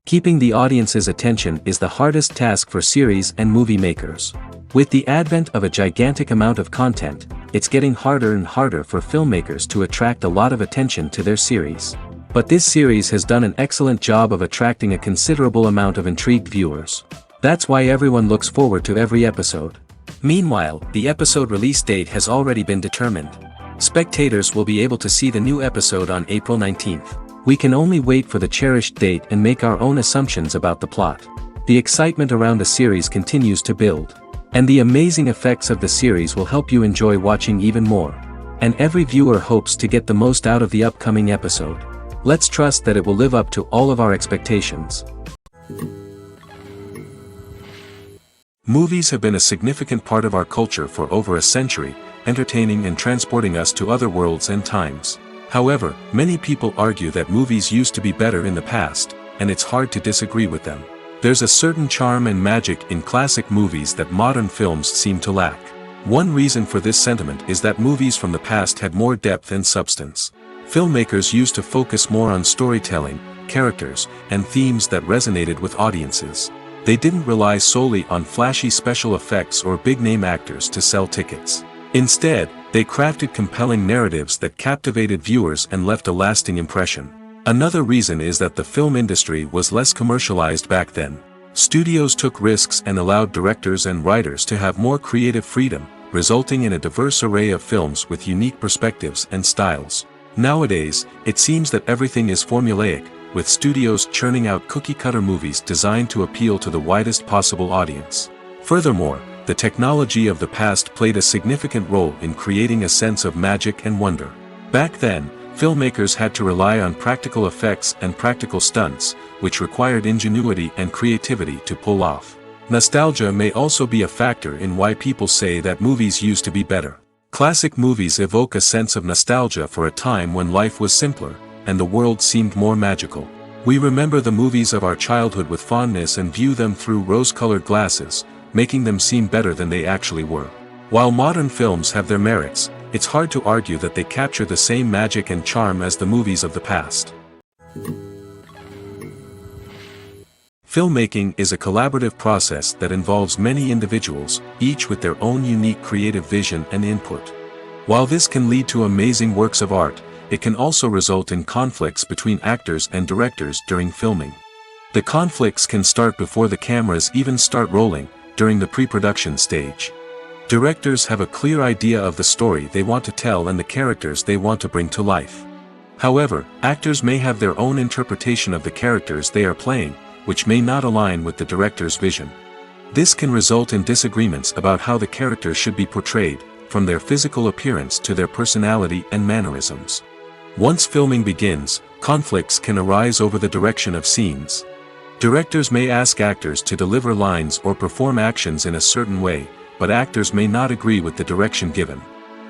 Keeping the audience's attention is the hardest task for series and movie makers. With the advent of a gigantic amount of content, it's getting harder and harder for filmmakers to attract a lot of attention to their series. But this series has done an excellent job of attracting a considerable amount of intrigued viewers. That's why everyone looks forward to every episode. Meanwhile, the episode release date has already been determined. Spectators will be able to see the new episode on April 19th. We can only wait for the cherished date and make our own assumptions about the plot. The excitement around the series continues to build. And the amazing effects of the series will help you enjoy watching even more. And every viewer hopes to get the most out of the upcoming episode. Let's trust that it will live up to all of our expectations. Movies have been a significant part of our culture for over a century, entertaining and transporting us to other worlds and times. However, many people argue that movies used to be better in the past, and it's hard to disagree with them. There's a certain charm and magic in classic movies that modern films seem to lack. One reason for this sentiment is that movies from the past had more depth and substance. Filmmakers used to focus more on storytelling, characters, and themes that resonated with audiences. They didn't rely solely on flashy special effects or big-name actors to sell tickets. Instead, they crafted compelling narratives that captivated viewers and left a lasting impression. Another reason is that the film industry was less commercialized back then. Studios took risks and allowed directors and writers to have more creative freedom, resulting in a diverse array of films with unique perspectives and styles. Nowadays, it seems that everything is formulaic, with studios churning out cookie-cutter movies designed to appeal to the widest possible audience. Furthermore, the technology of the past played a significant role in creating a sense of magic and wonder. Back then, filmmakers had to rely on practical effects and practical stunts, which required ingenuity and creativity to pull off. Nostalgia may also be a factor in why people say that movies used to be better. Classic movies evoke a sense of nostalgia for a time when life was simpler, and the world seemed more magical. We remember the movies of our childhood with fondness and view them through rose-colored glasses, making them seem better than they actually were. While modern films have their merits, it's hard to argue that they capture the same magic and charm as the movies of the past. Filmmaking is a collaborative process that involves many individuals, each with their own unique creative vision and input. While this can lead to amazing works of art, it can also result in conflicts between actors and directors during filming. The conflicts can start before the cameras even start rolling, during the pre-production stage. Directors have a clear idea of the story they want to tell and the characters they want to bring to life. However, actors may have their own interpretation of the characters they are playing, which may not align with the director's vision. This can result in disagreements about how the characters should be portrayed, from their physical appearance to their personality and mannerisms. Once filming begins, conflicts can arise over the direction of scenes. Directors may ask actors to deliver lines or perform actions in a certain way, but actors may not agree with the direction given.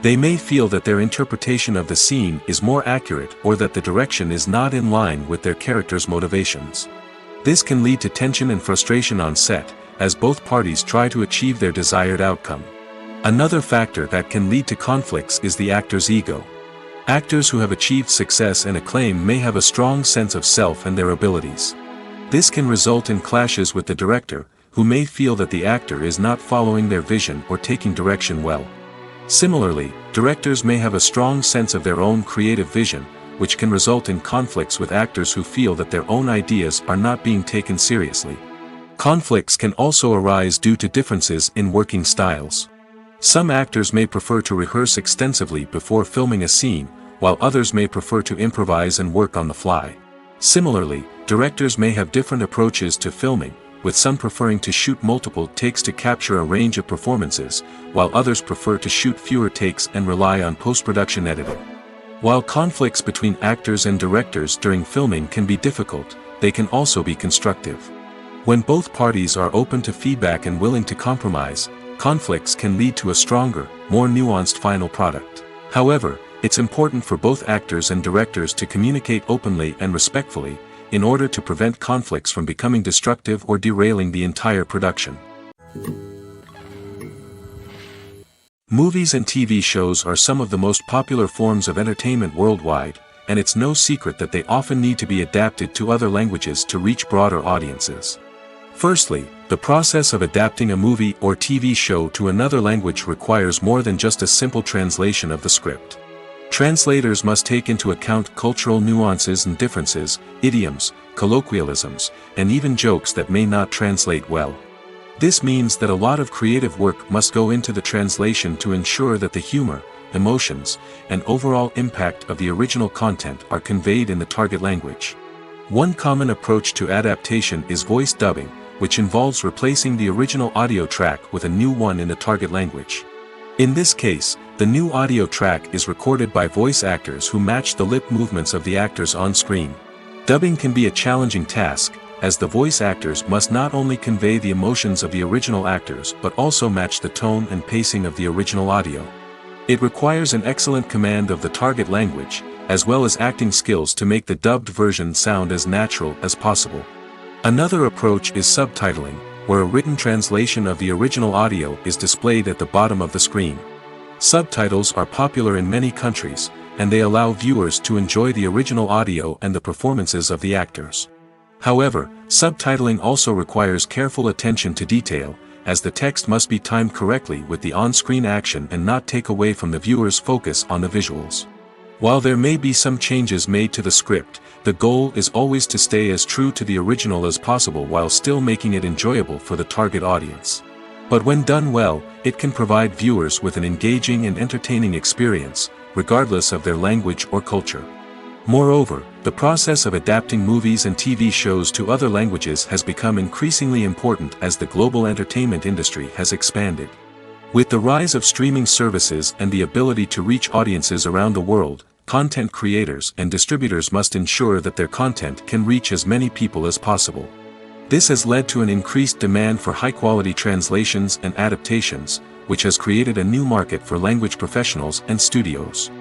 They may feel that their interpretation of the scene is more accurate or that the direction is not in line with their character's motivations. This can lead to tension and frustration on set, as both parties try to achieve their desired outcome. Another factor that can lead to conflicts is the actor's ego. Actors who have achieved success and acclaim may have a strong sense of self and their abilities. This can result in clashes with the director, who may feel that the actor is not following their vision or taking direction well. Similarly, directors may have a strong sense of their own creative vision, which can result in conflicts with actors who feel that their own ideas are not being taken seriously. Conflicts can also arise due to differences in working styles. Some actors may prefer to rehearse extensively before filming a scene, while others may prefer to improvise and work on the fly. Similarly, directors may have different approaches to filming, with some preferring to shoot multiple takes to capture a range of performances, while others prefer to shoot fewer takes and rely on post-production editing. While conflicts between actors and directors during filming can be difficult, they can also be constructive. When both parties are open to feedback and willing to compromise, conflicts can lead to a stronger, more nuanced final product. However, it's important for both actors and directors to communicate openly and respectfully, in order to prevent conflicts from becoming destructive or derailing the entire production. Movies and TV shows are some of the most popular forms of entertainment worldwide, and it's no secret that they often need to be adapted to other languages to reach broader audiences. Firstly, the process of adapting a movie or TV show to another language requires more than just a simple translation of the script. Translators must take into account cultural nuances and differences, idioms, colloquialisms, and even jokes that may not translate well. This means that a lot of creative work must go into the translation to ensure that the humor, emotions, and overall impact of the original content are conveyed in the target language. One common approach to adaptation is voice dubbing, which involves replacing the original audio track with a new one in the target language. In this case, the new audio track is recorded by voice actors who match the lip movements of the actors on screen. Dubbing can be a challenging task, as the voice actors must not only convey the emotions of the original actors but also match the tone and pacing of the original audio. It requires an excellent command of the target language, as well as acting skills to make the dubbed version sound as natural as possible. Another approach is subtitling, where a written translation of the original audio is displayed at the bottom of the screen. Subtitles are popular in many countries, and they allow viewers to enjoy the original audio and the performances of the actors. However, subtitling also requires careful attention to detail, as the text must be timed correctly with the on-screen action and not take away from the viewer's focus on the visuals. While there may be some changes made to the script, the goal is always to stay as true to the original as possible while still making it enjoyable for the target audience. But when done well, it can provide viewers with an engaging and entertaining experience, regardless of their language or culture. Moreover, the process of adapting movies and TV shows to other languages has become increasingly important as the global entertainment industry has expanded. With the rise of streaming services and the ability to reach audiences around the world, content creators and distributors must ensure that their content can reach as many people as possible. This has led to an increased demand for high-quality translations and adaptations, which has created a new market for language professionals and studios.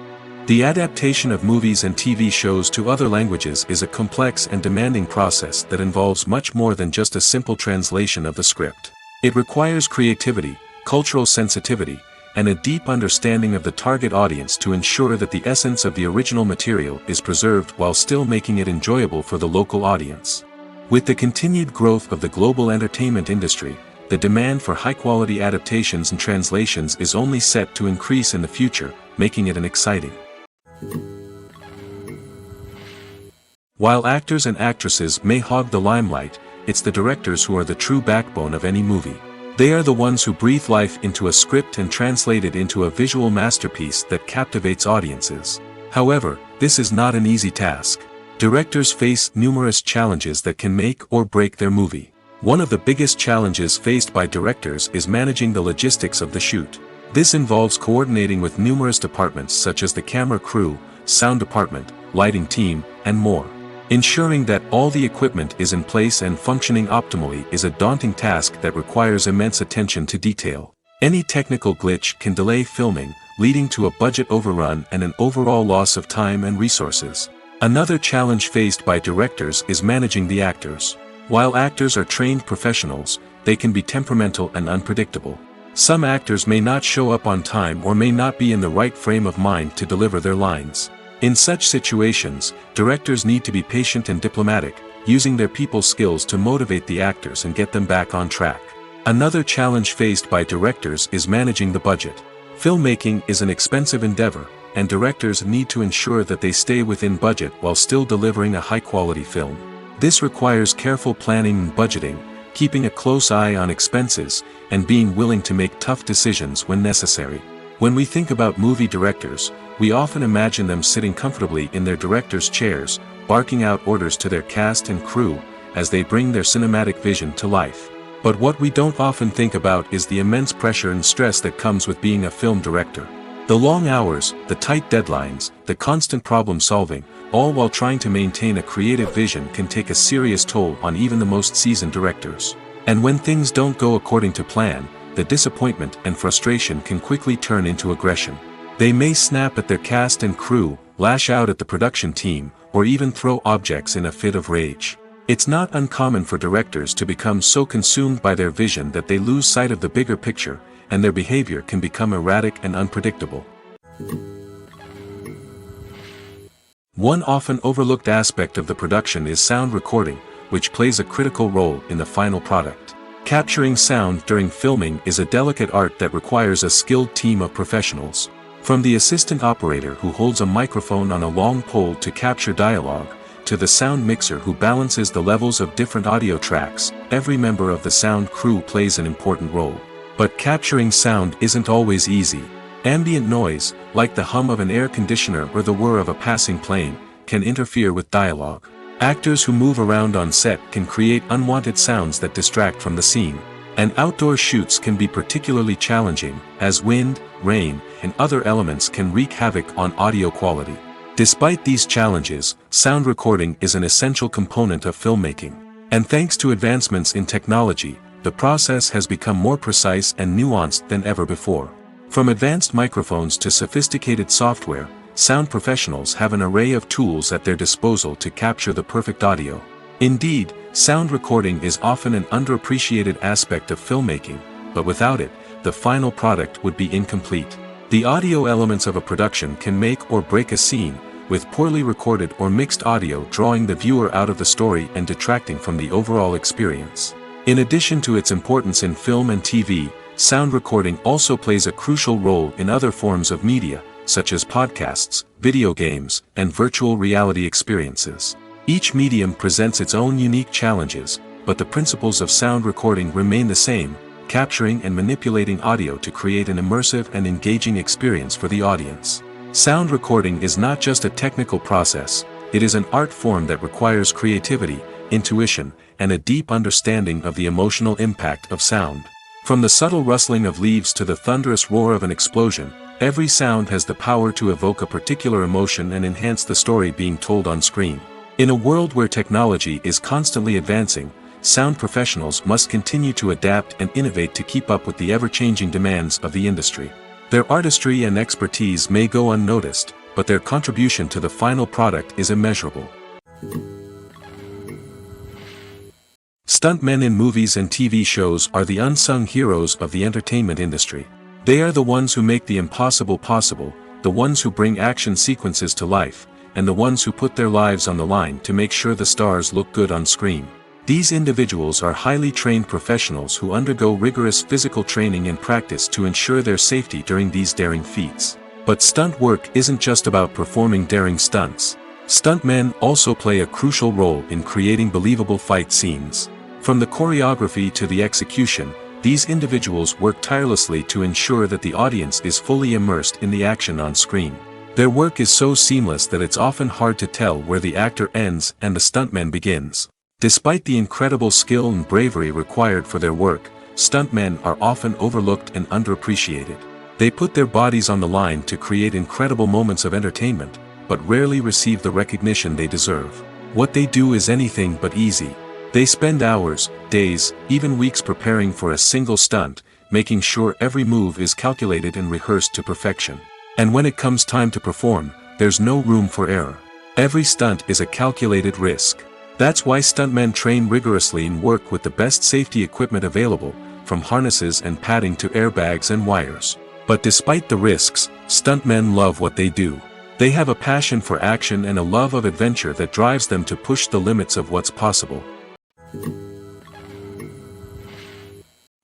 The adaptation of movies and TV shows to other languages is a complex and demanding process that involves much more than just a simple translation of the script. It requires creativity, cultural sensitivity, and a deep understanding of the target audience to ensure that the essence of the original material is preserved while still making it enjoyable for the local audience. With the continued growth of the global entertainment industry, the demand for high-quality adaptations and translations is only set to increase in the future, making it an exciting. While actors and actresses may hog the limelight, it's the directors who are the true backbone of any movie. They are the ones who breathe life into a script and translate it into a visual masterpiece that captivates audiences. However, this is not an easy task. Directors face numerous challenges that can make or break their movie. One of the biggest challenges faced by directors is managing the logistics of the shoot. This involves coordinating with numerous departments such as the camera crew, sound department, lighting team, and more. Ensuring that all the equipment is in place and functioning optimally is a daunting task that requires immense attention to detail. Any technical glitch can delay filming, leading to a budget overrun and an overall loss of time and resources. Another challenge faced by directors is managing the actors. While actors are trained professionals, they can be temperamental and unpredictable. Some actors may not show up on time or may not be in the right frame of mind to deliver their lines. In such situations, directors need to be patient and diplomatic, using their people skills to motivate the actors and get them back on track. Another challenge faced by directors is managing the budget. Filmmaking is an expensive endeavor, and directors need to ensure that they stay within budget while still delivering a high-quality film. This requires careful planning and budgeting, keeping a close eye on expenses, and being willing to make tough decisions when necessary. When we think about movie directors, we often imagine them sitting comfortably in their director's chairs, barking out orders to their cast and crew, as they bring their cinematic vision to life. But what we don't often think about is the immense pressure and stress that comes with being a film director. The long hours, the tight deadlines, the constant problem solving, all while trying to maintain a creative vision can take a serious toll on even the most seasoned directors. And when things don't go according to plan, the disappointment and frustration can quickly turn into aggression. They may snap at their cast and crew, lash out at the production team, or even throw objects in a fit of rage. It's not uncommon for directors to become so consumed by their vision that they lose sight of the bigger picture, and their behavior can become erratic and unpredictable. One often overlooked aspect of the production is sound recording, which plays a critical role in the final product. Capturing sound during filming is a delicate art that requires a skilled team of professionals. From the assistant operator who holds a microphone on a long pole to capture dialogue, to the sound mixer who balances the levels of different audio tracks, every member of the sound crew plays an important role. But capturing sound isn't always easy. Ambient noise, like the hum of an air conditioner or the whir of a passing plane, can interfere with dialogue. Actors who move around on set can create unwanted sounds that distract from the scene. And outdoor shoots can be particularly challenging, as wind, rain, and other elements can wreak havoc on audio quality. Despite these challenges, sound recording is an essential component of filmmaking. And thanks to advancements in technology, the process has become more precise and nuanced than ever before. From advanced microphones to sophisticated software, sound professionals have an array of tools at their disposal to capture the perfect audio. Indeed, sound recording is often an underappreciated aspect of filmmaking, but without it, the final product would be incomplete. The audio elements of a production can make or break a scene, with poorly recorded or mixed audio drawing the viewer out of the story and detracting from the overall experience. In addition to its importance in film and TV, sound recording also plays a crucial role in other forms of media, such as podcasts, video games, and virtual reality experiences. Each medium presents its own unique challenges, but the principles of sound recording remain the same, capturing and manipulating audio to create an immersive and engaging experience for the audience. Sound recording is not just a technical process, it is an art form that requires creativity, intuition, and a deep understanding of the emotional impact of sound. From the subtle rustling of leaves to the thunderous roar of an explosion, every sound has the power to evoke a particular emotion and enhance the story being told on screen. In a world where technology is constantly advancing, sound professionals must continue to adapt and innovate to keep up with the ever-changing demands of the industry. Their artistry and expertise may go unnoticed, but their contribution to the final product is immeasurable. Stuntmen in movies and TV shows are the unsung heroes of the entertainment industry. They are the ones who make the impossible possible, the ones who bring action sequences to life, and the ones who put their lives on the line to make sure the stars look good on screen. These individuals are highly trained professionals who undergo rigorous physical training and practice to ensure their safety during these daring feats. But stunt work isn't just about performing daring stunts. Stuntmen also play a crucial role in creating believable fight scenes. From the choreography to the execution, these individuals work tirelessly to ensure that the audience is fully immersed in the action on screen. Their work is so seamless that it's often hard to tell where the actor ends and the stuntman begins. Despite the incredible skill and bravery required for their work, stuntmen are often overlooked and underappreciated. They put their bodies on the line to create incredible moments of entertainment, but rarely receive the recognition they deserve. What they do is anything but easy. They spend hours, days, even weeks preparing for a single stunt, making sure every move is calculated and rehearsed to perfection. And when it comes time to perform, there's no room for error. Every stunt is a calculated risk. That's why stuntmen train rigorously and work with the best safety equipment available, from harnesses and padding to airbags and wires. But despite the risks, stuntmen love what they do. They have a passion for action and a love of adventure that drives them to push the limits of what's possible.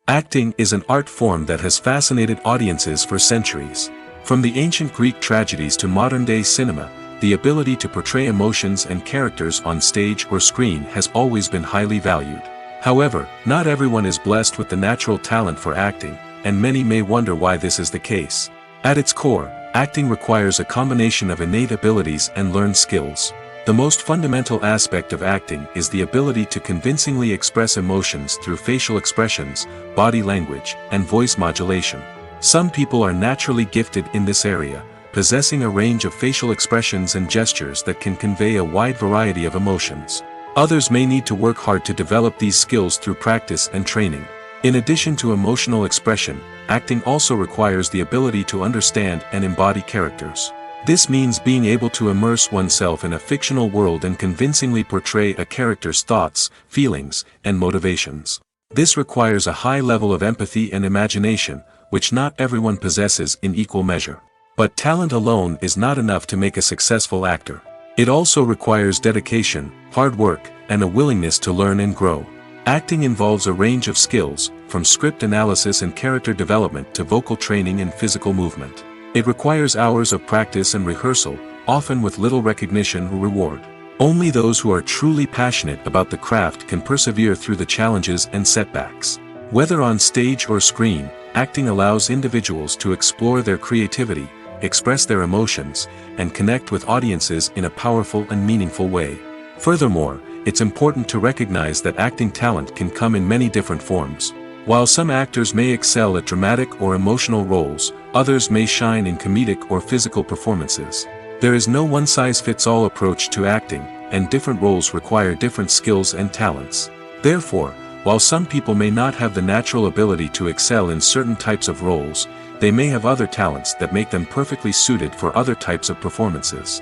Acting is an art form that has fascinated audiences for centuries. From the ancient Greek tragedies to modern-day cinema, the ability to portray emotions and characters on stage or screen has always been highly valued. However, not everyone is blessed with the natural talent for acting, and many may wonder why this is the case. At its core, acting requires a combination of innate abilities and learned skills. The most fundamental aspect of acting is the ability to convincingly express emotions through facial expressions, body language, and voice modulation. Some people are naturally gifted in this area, possessing a range of facial expressions and gestures that can convey a wide variety of emotions. Others may need to work hard to develop these skills through practice and training. In addition to emotional expression, acting also requires the ability to understand and embody characters. This means being able to immerse oneself in a fictional world and convincingly portray a character's thoughts, feelings, and motivations. This requires a high level of empathy and imagination, which not everyone possesses in equal measure. But talent alone is not enough to make a successful actor. It also requires dedication, hard work, and a willingness to learn and grow. Acting involves a range of skills, from script analysis and character development to vocal training and physical movement. It requires hours of practice and rehearsal, often with little recognition or reward. Only those who are truly passionate about the craft can persevere through the challenges and setbacks. Whether on stage or screen, acting allows individuals to explore their creativity, express their emotions, and connect with audiences in a powerful and meaningful way. Furthermore, it's important to recognize that acting talent can come in many different forms. While some actors may excel at dramatic or emotional roles, others may shine in comedic or physical performances. There is no one-size-fits-all approach to acting, and different roles require different skills and talents. Therefore, while some people may not have the natural ability to excel in certain types of roles, they may have other talents that make them perfectly suited for other types of performances.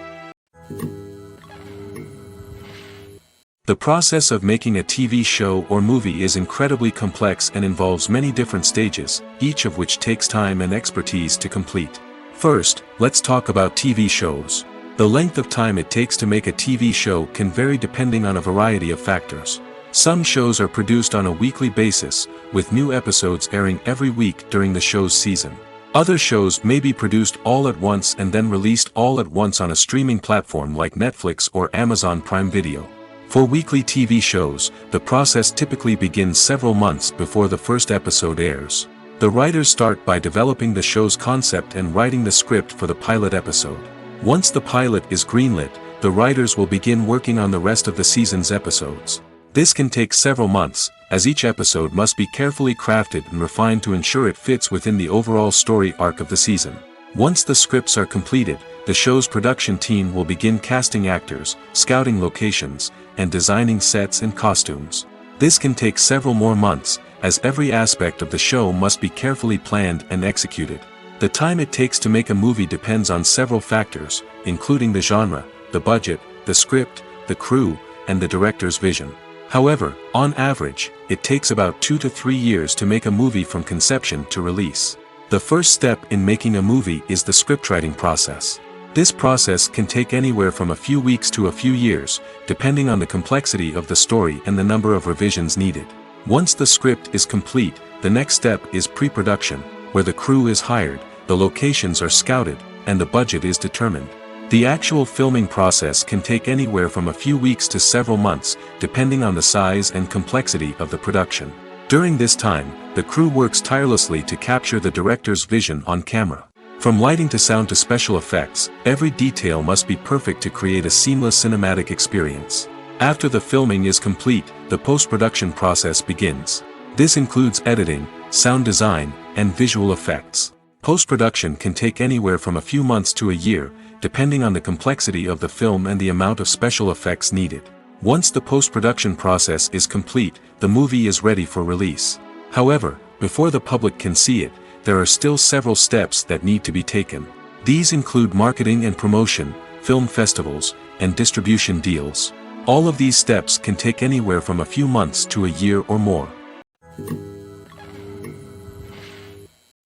The process of making a TV show or movie is incredibly complex and involves many different stages, each of which takes time and expertise to complete. First, let's talk about TV shows. The length of time it takes to make a TV show can vary depending on a variety of factors. Some shows are produced on a weekly basis, with new episodes airing every week during the show's season. Other shows may be produced all at once and then released all at once on a streaming platform like Netflix or Amazon Prime Video. For weekly TV shows, the process typically begins several months before the first episode airs. The writers start by developing the show's concept and writing the script for the pilot episode. Once the pilot is greenlit, the writers will begin working on the rest of the season's episodes. This can take several months, as each episode must be carefully crafted and refined to ensure it fits within the overall story arc of the season. Once the scripts are completed, the show's production team will begin casting actors, scouting locations, and designing sets and costumes. This can take several more months, as every aspect of the show must be carefully planned and executed. The time it takes to make a movie depends on several factors, including the genre, the budget, the script, the crew, and the director's vision. However, on average, it takes about 2 to 3 years to make a movie from conception to release. The first step in making a movie is the scriptwriting process. This process can take anywhere from a few weeks to a few years, depending on the complexity of the story and the number of revisions needed. Once the script is complete, the next step is pre-production, where the crew is hired, the locations are scouted, and the budget is determined. The actual filming process can take anywhere from a few weeks to several months, depending on the size and complexity of the production. During this time, the crew works tirelessly to capture the director's vision on camera. From lighting to sound to special effects, every detail must be perfect to create a seamless cinematic experience. After the filming is complete, the post-production process begins. This includes editing, sound design, and visual effects. Post-production can take anywhere from a few months to a year, depending on the complexity of the film and the amount of special effects needed. Once the post-production process is complete, the movie is ready for release. However, before the public can see it, there are still several steps that need to be taken. These include marketing and promotion, film festivals, and distribution deals. All of these steps can take anywhere from a few months to a year or more.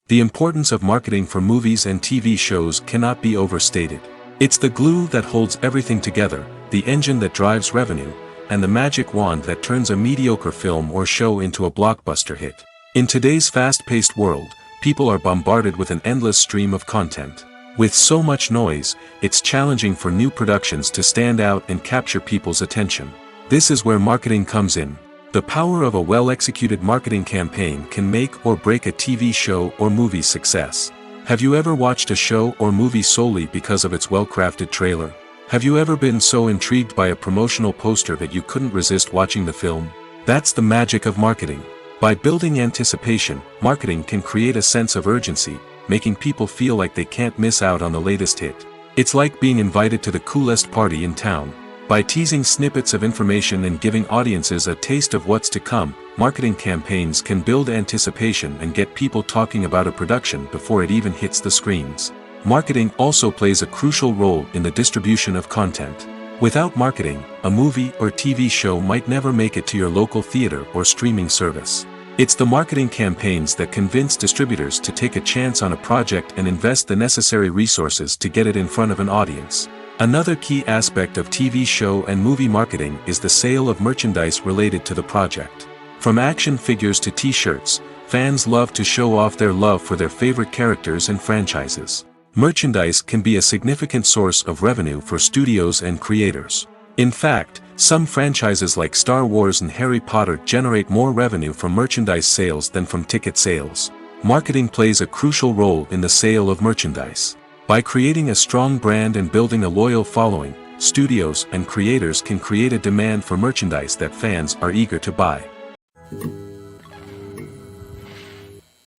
The importance of marketing for movies and TV shows cannot be overstated. It's the glue that holds everything together, the engine that drives revenue, and the magic wand that turns a mediocre film or show into a blockbuster hit. In today's fast-paced world, people are bombarded with an endless stream of content. With so much noise, it's challenging for new productions to stand out and capture people's attention. This is where marketing comes in. The power of a well-executed marketing campaign can make or break a TV show or movie's success. Have you ever watched a show or movie solely because of its well-crafted trailer? Have you ever been so intrigued by a promotional poster that you couldn't resist watching the film? That's the magic of marketing. By building anticipation, marketing can create a sense of urgency, making people feel like they can't miss out on the latest hit. It's like being invited to the coolest party in town. By teasing snippets of information and giving audiences a taste of what's to come, marketing campaigns can build anticipation and get people talking about a production before it even hits the screens. Marketing also plays a crucial role in the distribution of content. Without marketing, a movie or TV show might never make it to your local theater or streaming service. It's the marketing campaigns that convince distributors to take a chance on a project and invest the necessary resources to get it in front of an audience. Another key aspect of TV show and movie marketing is the sale of merchandise related to the project. From action figures to t-shirts, fans love to show off their love for their favorite characters and franchises. Merchandise can be a significant source of revenue for studios and creators. In fact, some franchises like Star Wars and Harry Potter generate more revenue from merchandise sales than from ticket sales. Marketing plays a crucial role in the sale of merchandise. By creating a strong brand and building a loyal following, studios and creators can create a demand for merchandise that fans are eager to buy.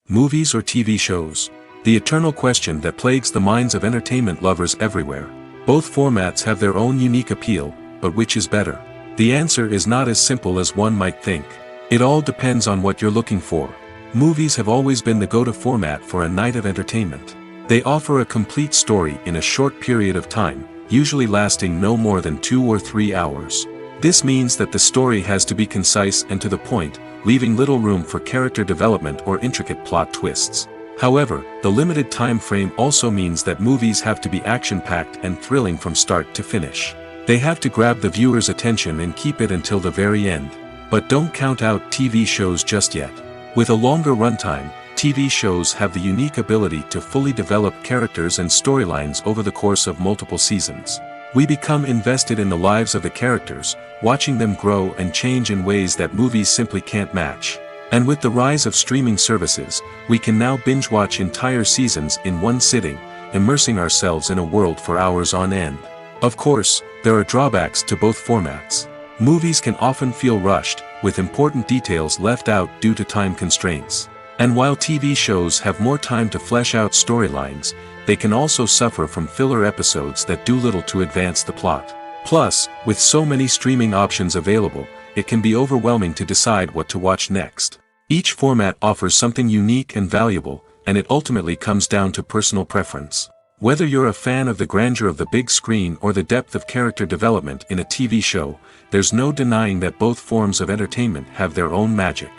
Movies or TV shows? The eternal question that plagues the minds of entertainment lovers everywhere. Both formats have their own unique appeal, but which is better? The answer is not as simple as one might think. It all depends on what you're looking for. Movies have always been the go-to format for a night of entertainment. They offer a complete story in a short period of time, usually lasting no more than 2 or 3 hours. This means that the story has to be concise and to the point, leaving little room for character development or intricate plot twists. However, the limited time frame also means that movies have to be action-packed and thrilling from start to finish. They have to grab the viewer's attention and keep it until the very end. But don't count out TV shows just yet. With a longer runtime, TV shows have the unique ability to fully develop characters and storylines over the course of multiple seasons. We become invested in the lives of the characters, watching them grow and change in ways that movies simply can't match. And with the rise of streaming services, we can now binge-watch entire seasons in one sitting, immersing ourselves in a world for hours on end. Of course, there are drawbacks to both formats. Movies can often feel rushed, with important details left out due to time constraints. And while TV shows have more time to flesh out storylines, they can also suffer from filler episodes that do little to advance the plot. Plus, with so many streaming options available, it can be overwhelming to decide what to watch next. Each format offers something unique and valuable, and it ultimately comes down to personal preference. Whether you're a fan of the grandeur of the big screen or the depth of character development in a TV show, there's no denying that both forms of entertainment have their own magic.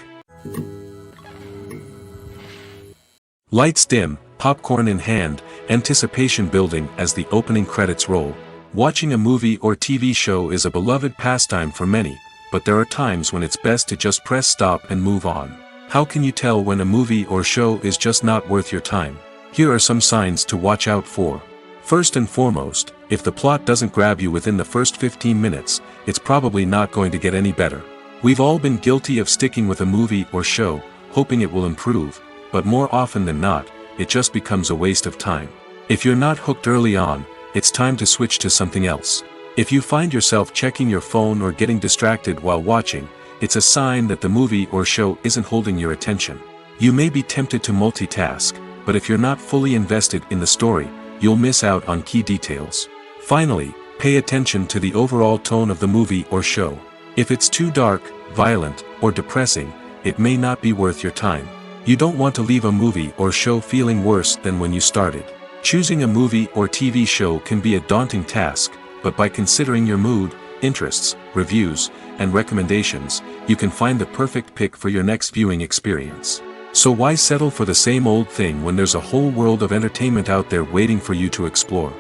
Lights dim, popcorn in hand, anticipation building as the opening credits roll. Watching a movie or TV show is a beloved pastime for many, but there are times when it's best to just press stop and move on. How can you tell when a movie or show is just not worth your time? Here are some signs to watch out for. First and foremost, if the plot doesn't grab you within the first 15 minutes, it's probably not going to get any better. We've all been guilty of sticking with a movie or show, hoping it will improve, but more often than not, it just becomes a waste of time. If you're not hooked early on, it's time to switch to something else. If you find yourself checking your phone or getting distracted while watching, it's a sign that the movie or show isn't holding your attention. You may be tempted to multitask, but if you're not fully invested in the story, you'll miss out on key details. Finally, pay attention to the overall tone of the movie or show. If it's too dark, violent, or depressing, it may not be worth your time. You don't want to leave a movie or show feeling worse than when you started. Choosing a movie or TV show can be a daunting task, but by considering your mood, interests, reviews, and recommendations, you can find the perfect pick for your next viewing experience. So why settle for the same old thing when there's a whole world of entertainment out there waiting for you to explore?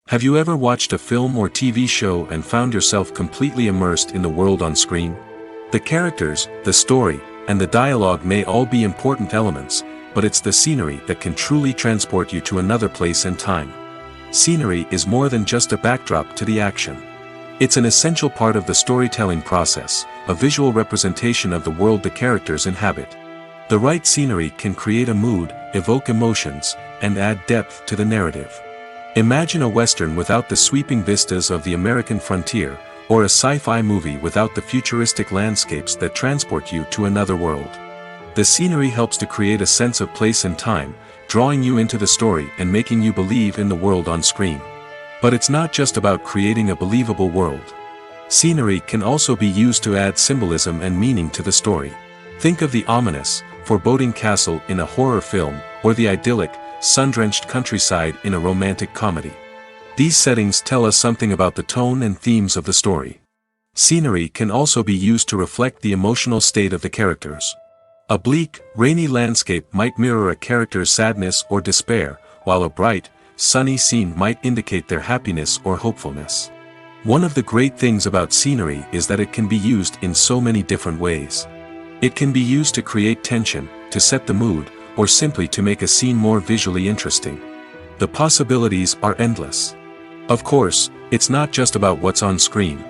Have you ever watched a film or TV show and found yourself completely immersed in the world on screen? The characters, the story, and the dialogue may all be important elements, but it's the scenery that can truly transport you to another place and time. Scenery is more than just a backdrop to the action. It's an essential part of the storytelling process, a visual representation of the world the characters inhabit. The right scenery can create a mood, evoke emotions, and add depth to the narrative. Imagine a Western without the sweeping vistas of the American frontier, or a sci-fi movie without the futuristic landscapes that transport you to another world. The scenery helps to create a sense of place and time, drawing you into the story and making you believe in the world on screen. But it's not just about creating a believable world. Scenery can also be used to add symbolism and meaning to the story. Think of the ominous, foreboding castle in a horror film, or the idyllic, sun-drenched countryside in a romantic comedy. These settings tell us something about the tone and themes of the story. Scenery can also be used to reflect the emotional state of the characters. A bleak, rainy landscape might mirror a character's sadness or despair, while a bright, sunny scene might indicate their happiness or hopefulness. One of the great things about scenery is that it can be used in so many different ways. It can be used to create tension, to set the mood, or simply to make a scene more visually interesting. The possibilities are endless. Of course, it's not just about what's on screen.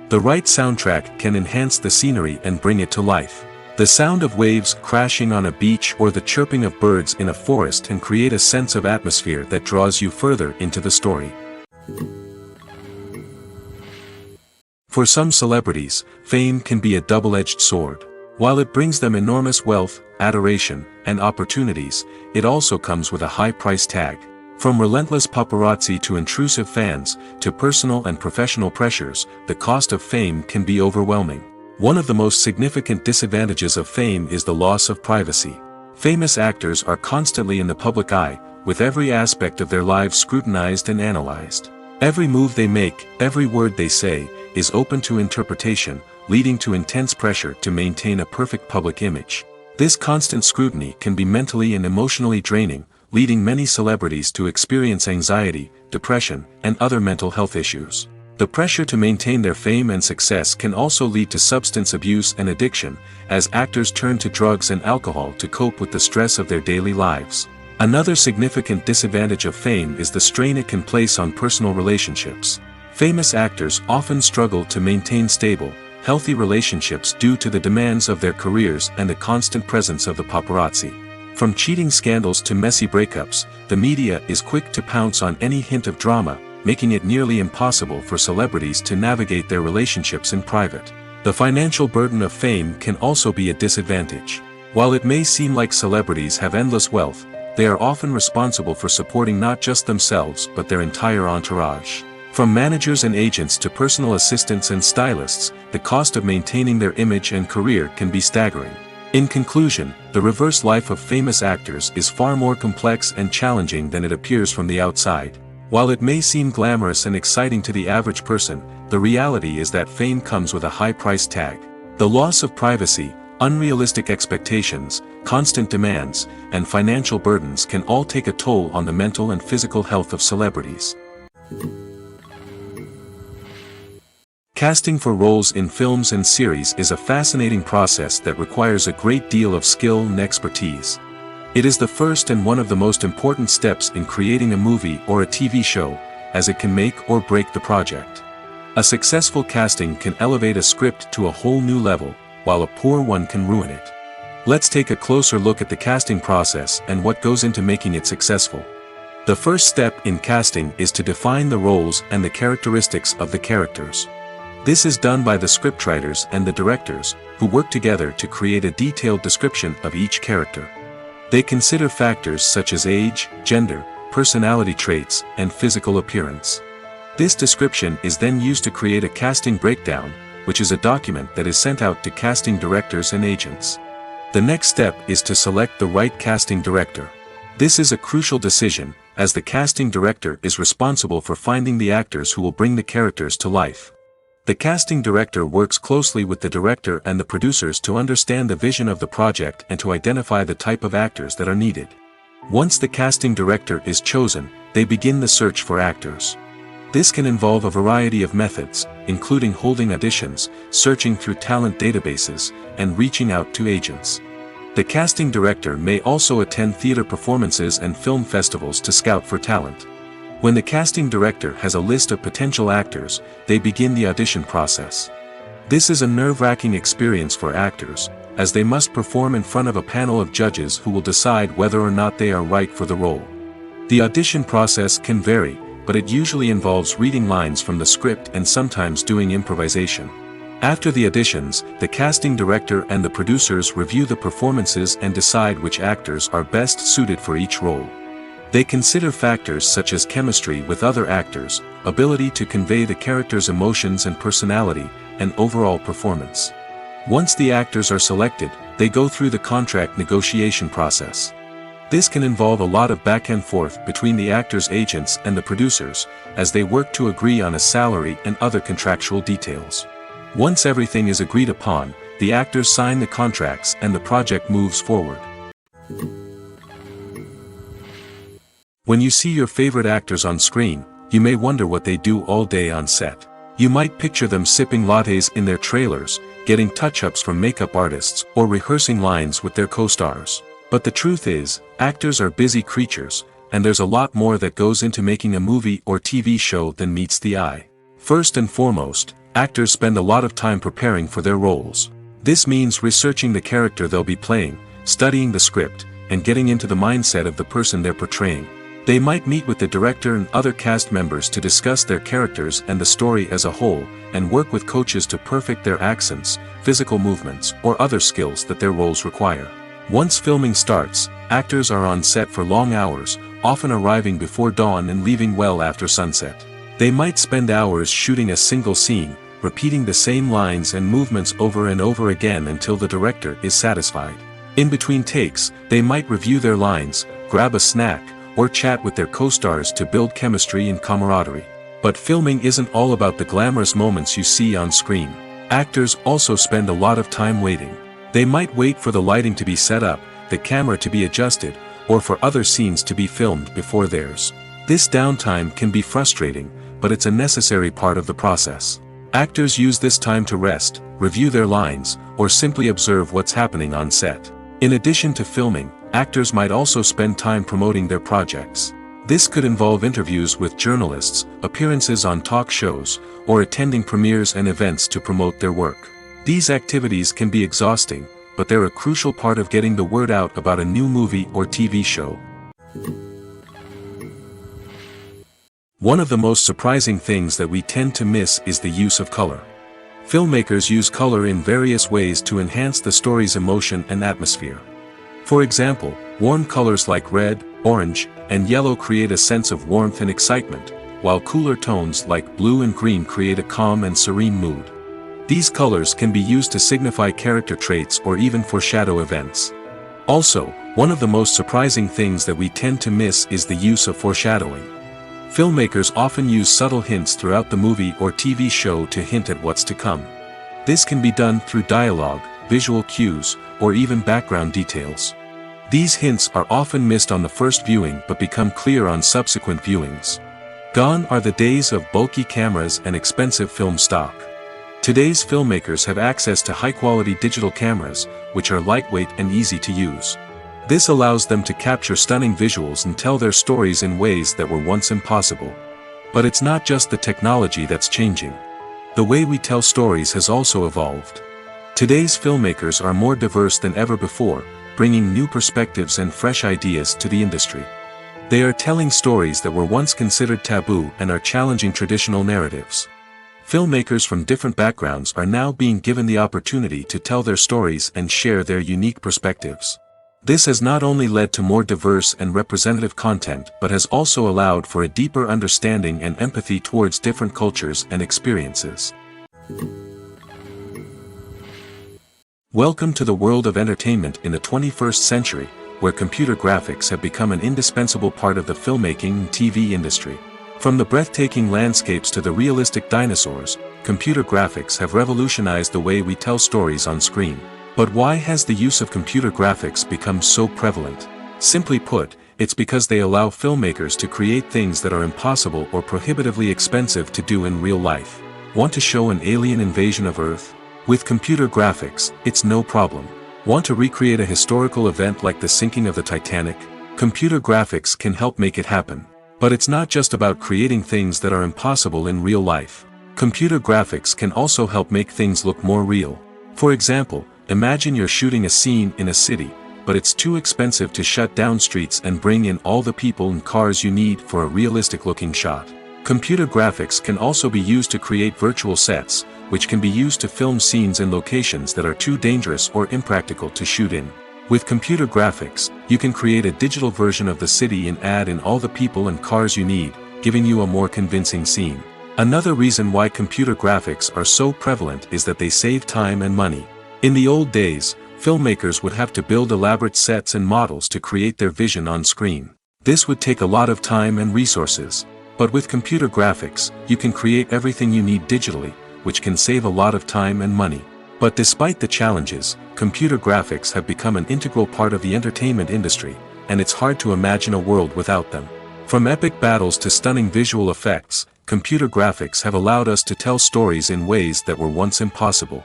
The right soundtrack can enhance the scenery and bring it to life. The sound of waves crashing on a beach or the chirping of birds in a forest can create a sense of atmosphere that draws you further into the story. For some celebrities, fame can be a double-edged sword. While it brings them enormous wealth, adoration, and opportunities, it also comes with a high price tag. From relentless paparazzi to intrusive fans, to personal and professional pressures, the cost of fame can be overwhelming. One of the most significant disadvantages of fame is the loss of privacy. Famous actors are constantly in the public eye, with every aspect of their lives scrutinized and analyzed. Every move they make, every word they say, is open to interpretation, leading to intense pressure to maintain a perfect public image. This constant scrutiny can be mentally and emotionally draining, leading many celebrities to experience anxiety, depression, and other mental health issues. The pressure to maintain their fame and success can also lead to substance abuse and addiction, as actors turn to drugs and alcohol to cope with the stress of their daily lives. Another significant disadvantage of fame is the strain it can place on personal relationships. Famous actors often struggle to maintain stable, healthy relationships due to the demands of their careers and the constant presence of the paparazzi. From cheating scandals to messy breakups, the media is quick to pounce on any hint of drama, making it nearly impossible for celebrities to navigate their relationships in private. The financial burden of fame can also be a disadvantage. While it may seem like celebrities have endless wealth, they are often responsible for supporting not just themselves but their entire entourage. From managers and agents to personal assistants and stylists, the cost of maintaining their image and career can be staggering. In conclusion, the reverse life of famous actors is far more complex and challenging than it appears from the outside. While it may seem glamorous and exciting to the average person, the reality is that fame comes with a high price tag. The loss of privacy, unrealistic expectations, constant demands, and financial burdens can all take a toll on the mental and physical health of celebrities. Casting for roles in films and series is a fascinating process that requires a great deal of skill and expertise. It is the first and one of the most important steps in creating a movie or a TV show, as it can make or break the project. A successful casting can elevate a script to a whole new level, while a poor one can ruin it. Let's take a closer look at the casting process and what goes into making it successful. The first step in casting is to define the roles and the characteristics of the characters. This is done by the scriptwriters and the directors, who work together to create a detailed description of each character. They consider factors such as age, gender, personality traits, and physical appearance. This description is then used to create a casting breakdown, which is a document that is sent out to casting directors and agents. The next step is to select the right casting director. This is a crucial decision, as the casting director is responsible for finding the actors who will bring the characters to life. The casting director works closely with the director and the producers to understand the vision of the project and to identify the type of actors that are needed. Once the casting director is chosen, they begin the search for actors. This can involve a variety of methods, including holding auditions, searching through talent databases, and reaching out to agents. The casting director may also attend theater performances and film festivals to scout for talent. When the casting director has a list of potential actors, they begin the audition process. This is a nerve-wracking experience for actors, as they must perform in front of a panel of judges who will decide whether or not they are right for the role. The audition process can vary, but it usually involves reading lines from the script and sometimes doing improvisation. After the auditions, the casting director and the producers review the performances and decide which actors are best suited for each role. They consider factors such as chemistry with other actors, ability to convey the character's emotions and personality, and overall performance. Once the actors are selected, they go through the contract negotiation process. This can involve a lot of back and forth between the actors' agents and the producers, as they work to agree on a salary and other contractual details. Once everything is agreed upon, the actors sign the contracts and the project moves forward. When you see your favorite actors on screen, you may wonder what they do all day on set. You might picture them sipping lattes in their trailers, getting touch-ups from makeup artists, or rehearsing lines with their co-stars. But the truth is, actors are busy creatures, and there's a lot more that goes into making a movie or TV show than meets the eye. First and foremost, actors spend a lot of time preparing for their roles. This means researching the character they'll be playing, studying the script, and getting into the mindset of the person they're portraying. They might meet with the director and other cast members to discuss their characters and the story as a whole, and work with coaches to perfect their accents, physical movements, or other skills that their roles require. Once filming starts, actors are on set for long hours, often arriving before dawn and leaving well after sunset. They might spend hours shooting a single scene, repeating the same lines and movements over and over again until the director is satisfied. In between takes, they might review their lines, grab a snack, or chat with their co-stars to build chemistry and camaraderie. But filming isn't all about the glamorous moments you see on screen. Actors also spend a lot of time waiting. They might wait for the lighting to be set up, the camera to be adjusted, or for other scenes to be filmed before theirs. This downtime can be frustrating, but it's a necessary part of the process. Actors use this time to rest, review their lines, or simply observe what's happening on set. In addition to filming, actors might also spend time promoting their projects. This could involve interviews with journalists, appearances on talk shows, or attending premieres and events to promote their work. These activities can be exhausting, but they're a crucial part of getting the word out about a new movie or TV show. One of the most surprising things that we tend to miss is the use of color. Filmmakers use color in various ways to enhance the story's emotion and atmosphere. For example, warm colors like red, orange, and yellow create a sense of warmth and excitement, while cooler tones like blue and green create a calm and serene mood. These colors can be used to signify character traits or even foreshadow events. Also, one of the most surprising things that we tend to miss is the use of foreshadowing. Filmmakers often use subtle hints throughout the movie or TV show to hint at what's to come. This can be done through dialogue, visual cues, or even background details. These hints are often missed on the first viewing but become clear on subsequent viewings. Gone are the days of bulky cameras and expensive film stock. Today's filmmakers have access to high-quality digital cameras, which are lightweight and easy to use. This allows them to capture stunning visuals and tell their stories in ways that were once impossible. But it's not just the technology that's changing. The way we tell stories has also evolved. Today's filmmakers are more diverse than ever before, bringing new perspectives and fresh ideas to the industry. They are telling stories that were once considered taboo and are challenging traditional narratives. Filmmakers from different backgrounds are now being given the opportunity to tell their stories and share their unique perspectives. This has not only led to more diverse and representative content but has also allowed for a deeper understanding and empathy towards different cultures and experiences. Welcome to the world of entertainment in the 21st century, where computer graphics have become an indispensable part of the filmmaking and TV industry. From the breathtaking landscapes to the realistic dinosaurs, computer graphics have revolutionized the way we tell stories on screen. But why has the use of computer graphics become so prevalent? Simply put, it's because they allow filmmakers to create things that are impossible or prohibitively expensive to do in real life. Want to show an alien invasion of Earth? With computer graphics, it's no problem. Want to recreate a historical event like the sinking of the Titanic? Computer graphics can help make it happen. But it's not just about creating things that are impossible in real life. Computer graphics can also help make things look more real. For example, imagine you're shooting a scene in a city, but it's too expensive to shut down streets and bring in all the people and cars you need for a realistic-looking shot. Computer graphics can also be used to create virtual sets, which can be used to film scenes in locations that are too dangerous or impractical to shoot in. With computer graphics, you can create a digital version of the city and add in all the people and cars you need, giving you a more convincing scene. Another reason why computer graphics are so prevalent is that they save time and money. In the old days, filmmakers would have to build elaborate sets and models to create their vision on screen. This would take a lot of time and resources. But with computer graphics, you can create everything you need digitally, which can save a lot of time and money. But despite the challenges, computer graphics have become an integral part of the entertainment industry, and it's hard to imagine a world without them. From epic battles to stunning visual effects, computer graphics have allowed us to tell stories in ways that were once impossible.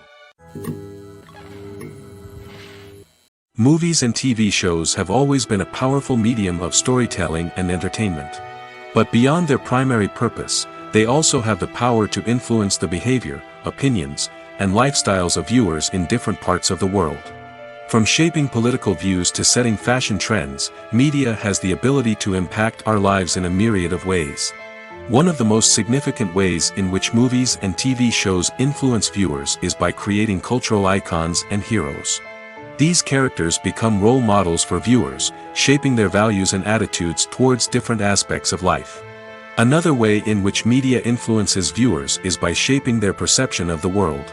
Movies and TV shows have always been a powerful medium of storytelling and entertainment. But beyond their primary purpose, they also have the power to influence the behavior, opinions, and lifestyles of viewers in different parts of the world. From shaping political views to setting fashion trends, media has the ability to impact our lives in a myriad of ways. One of the most significant ways in which movies and TV shows influence viewers is by creating cultural icons and heroes. These characters become role models for viewers, shaping their values and attitudes towards different aspects of life. Another way in which media influences viewers is by shaping their perception of the world.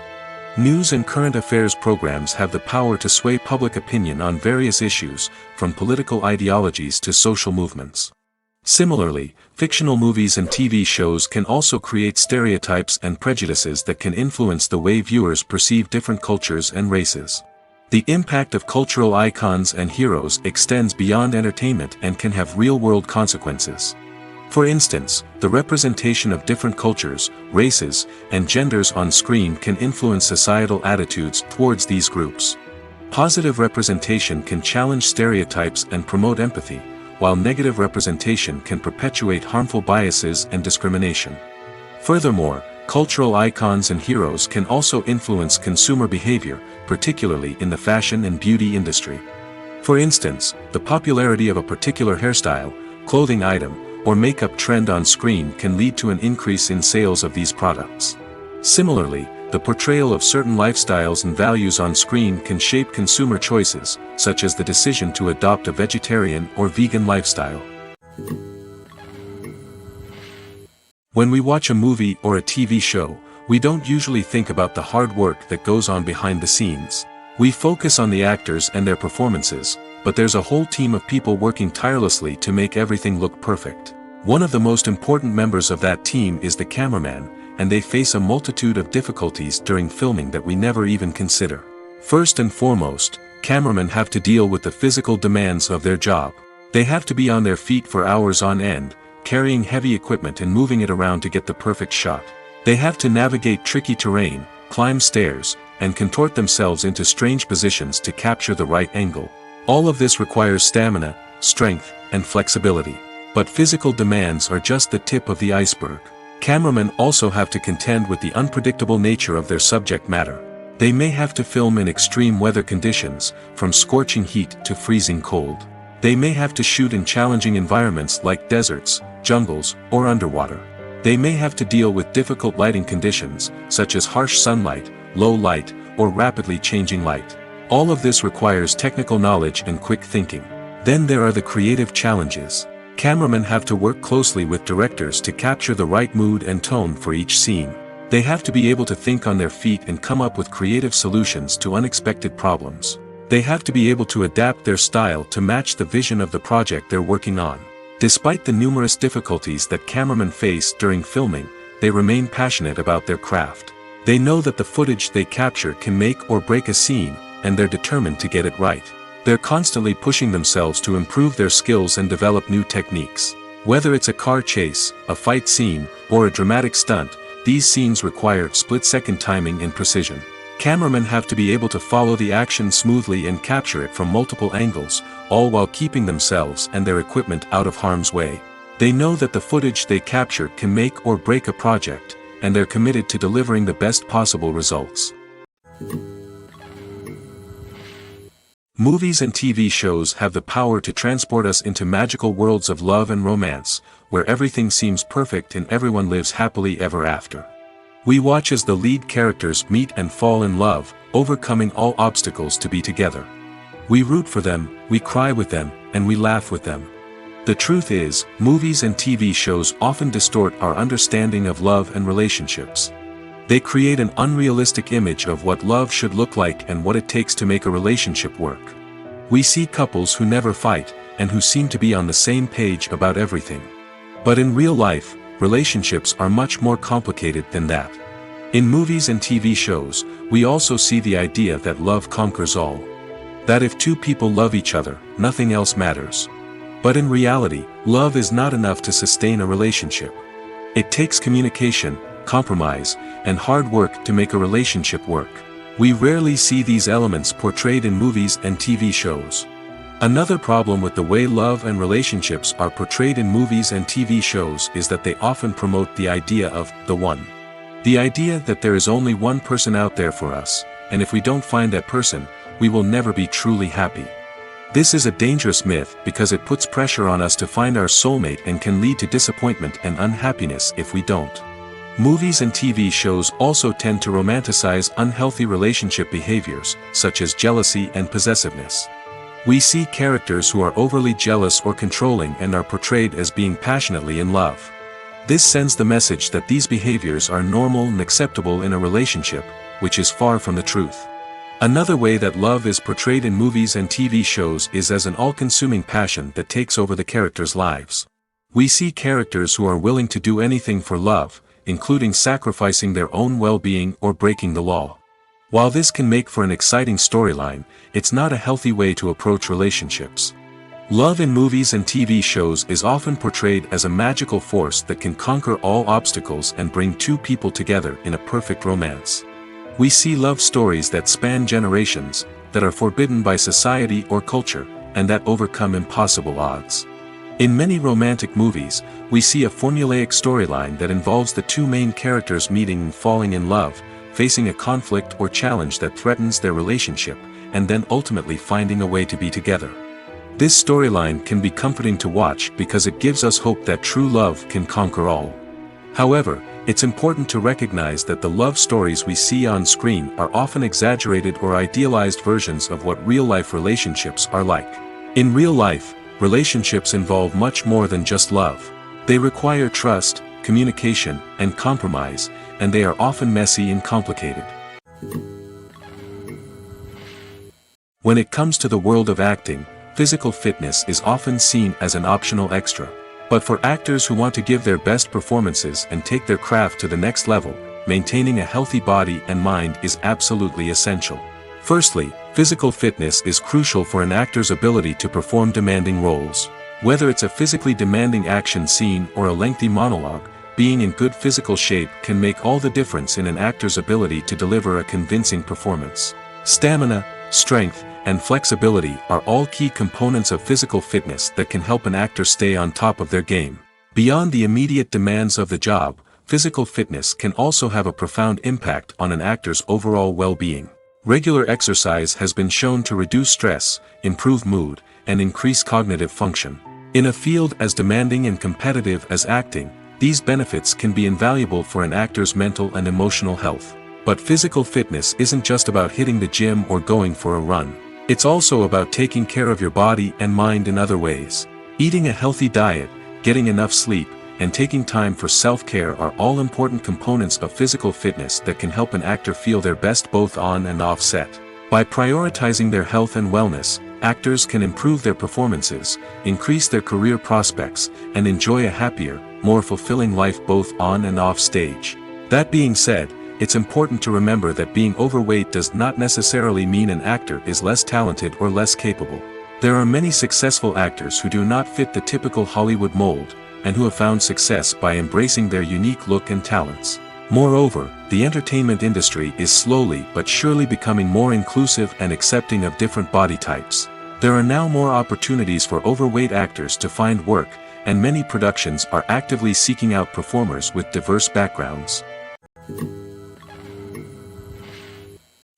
News and current affairs programs have the power to sway public opinion on various issues, from political ideologies to social movements. Similarly, fictional movies and TV shows can also create stereotypes and prejudices that can influence the way viewers perceive different cultures and races. The impact of cultural icons and heroes extends beyond entertainment and can have real-world consequences. For instance, the representation of different cultures, races, and genders on screen can influence societal attitudes towards these groups. Positive representation can challenge stereotypes and promote empathy, while negative representation can perpetuate harmful biases and discrimination. Furthermore, cultural icons and heroes can also influence consumer behavior, particularly in the fashion and beauty industry. For instance, the popularity of a particular hairstyle, clothing item, or makeup trend on screen can lead to an increase in sales of these products. Similarly, the portrayal of certain lifestyles and values on screen can shape consumer choices, such as the decision to adopt a vegetarian or vegan lifestyle. When we watch a movie or a TV show, we don't usually think about the hard work that goes on behind the scenes. We focus on the actors and their performances, but there's a whole team of people working tirelessly to make everything look perfect. One of the most important members of that team is the cameraman, and they face a multitude of difficulties during filming that we never even consider. First and foremost, cameramen have to deal with the physical demands of their job. They have to be on their feet for hours on end, carrying heavy equipment and moving it around to get the perfect shot. They have to navigate tricky terrain, climb stairs, and contort themselves into strange positions to capture the right angle. All of this requires stamina, strength, and flexibility. But physical demands are just the tip of the iceberg. Cameramen also have to contend with the unpredictable nature of their subject matter. They may have to film in extreme weather conditions, from scorching heat to freezing cold. They may have to shoot in challenging environments like deserts, jungles, or underwater. They may have to deal with difficult lighting conditions, such as harsh sunlight, low light, or rapidly changing light. All of this requires technical knowledge and quick thinking. Then there are the creative challenges. Cameramen have to work closely with directors to capture the right mood and tone for each scene. They have to be able to think on their feet and come up with creative solutions to unexpected problems. They have to be able to adapt their style to match the vision of the project they're working on. Despite the numerous difficulties that cameramen face during filming, they remain passionate about their craft. They know that the footage they capture can make or break a scene, and they're determined to get it right. They're constantly pushing themselves to improve their skills and develop new techniques. Whether it's a car chase, a fight scene, or a dramatic stunt, these scenes require split-second timing and precision. Cameramen have to be able to follow the action smoothly and capture it from multiple angles, all while keeping themselves and their equipment out of harm's way. They know that the footage they capture can make or break a project, and they're committed to delivering the best possible results. Movies and TV shows have the power to transport us into magical worlds of love and romance, where everything seems perfect and everyone lives happily ever after. We watch as the lead characters meet and fall in love, overcoming all obstacles to be together. We root for them, we cry with them, and we laugh with them. The truth is, movies and TV shows often distort our understanding of love and relationships. They create an unrealistic image of what love should look like and what it takes to make a relationship work. We see couples who never fight, and who seem to be on the same page about everything. But in real life, relationships are much more complicated than that. In movies and TV shows, we also see the idea that love conquers all. That if two people love each other, nothing else matters. But in reality, love is not enough to sustain a relationship. It takes communication, compromise, and hard work to make a relationship work. We rarely see these elements portrayed in movies and TV shows. Another problem with the way love and relationships are portrayed in movies and TV shows is that they often promote the idea of the one. The idea that there is only one person out there for us, and if we don't find that person, we will never be truly happy. This is a dangerous myth because it puts pressure on us to find our soulmate and can lead to disappointment and unhappiness if we don't. Movies and TV shows also tend to romanticize unhealthy relationship behaviors, such as jealousy and possessiveness. We see characters who are overly jealous or controlling and are portrayed as being passionately in love. This sends the message that these behaviors are normal and acceptable in a relationship, which is far from the truth. Another way that love is portrayed in movies and TV shows is as an all-consuming passion that takes over the characters' lives. We see characters who are willing to do anything for love, including sacrificing their own well-being or breaking the law. While this can make for an exciting storyline, it's not a healthy way to approach relationships. Love in movies and TV shows is often portrayed as a magical force that can conquer all obstacles and bring two people together in a perfect romance. We see love stories that span generations, that are forbidden by society or culture, and that overcome impossible odds. In many romantic movies, we see a formulaic storyline that involves the two main characters meeting and falling in love, facing a conflict or challenge that threatens their relationship, and then ultimately finding a way to be together. This storyline can be comforting to watch because it gives us hope that true love can conquer all. However, it's important to recognize that the love stories we see on screen are often exaggerated or idealized versions of what real-life relationships are like. In real life, relationships involve much more than just love. They require trust, communication, and compromise, and they are often messy and complicated. When it comes to the world of acting, physical fitness is often seen as an optional extra. But for actors who want to give their best performances and take their craft to the next level, maintaining a healthy body and mind is absolutely essential. Firstly, physical fitness is crucial for an actor's ability to perform demanding roles. Whether it's a physically demanding action scene or a lengthy monologue, being in good physical shape can make all the difference in an actor's ability to deliver a convincing performance. Stamina, strength, and flexibility are all key components of physical fitness that can help an actor stay on top of their game. Beyond the immediate demands of the job, physical fitness can also have a profound impact on an actor's overall well-being. Regular exercise has been shown to reduce stress, improve mood, and increase cognitive function. In a field as demanding and competitive as acting, these benefits can be invaluable for an actor's mental and emotional health. But physical fitness isn't just about hitting the gym or going for a run. It's also about taking care of your body and mind in other ways. Eating a healthy diet, getting enough sleep, and taking time for self-care are all important components of physical fitness that can help an actor feel their best both on and off set. By prioritizing their health and wellness, actors can improve their performances, increase their career prospects, and enjoy a happier, more fulfilling life both on and off stage. That being said, it's important to remember that being overweight does not necessarily mean an actor is less talented or less capable. There are many successful actors who do not fit the typical Hollywood mold, and who have found success by embracing their unique look and talents. Moreover, the entertainment industry is slowly but surely becoming more inclusive and accepting of different body types. There are now more opportunities for overweight actors to find work, and many productions are actively seeking out performers with diverse backgrounds.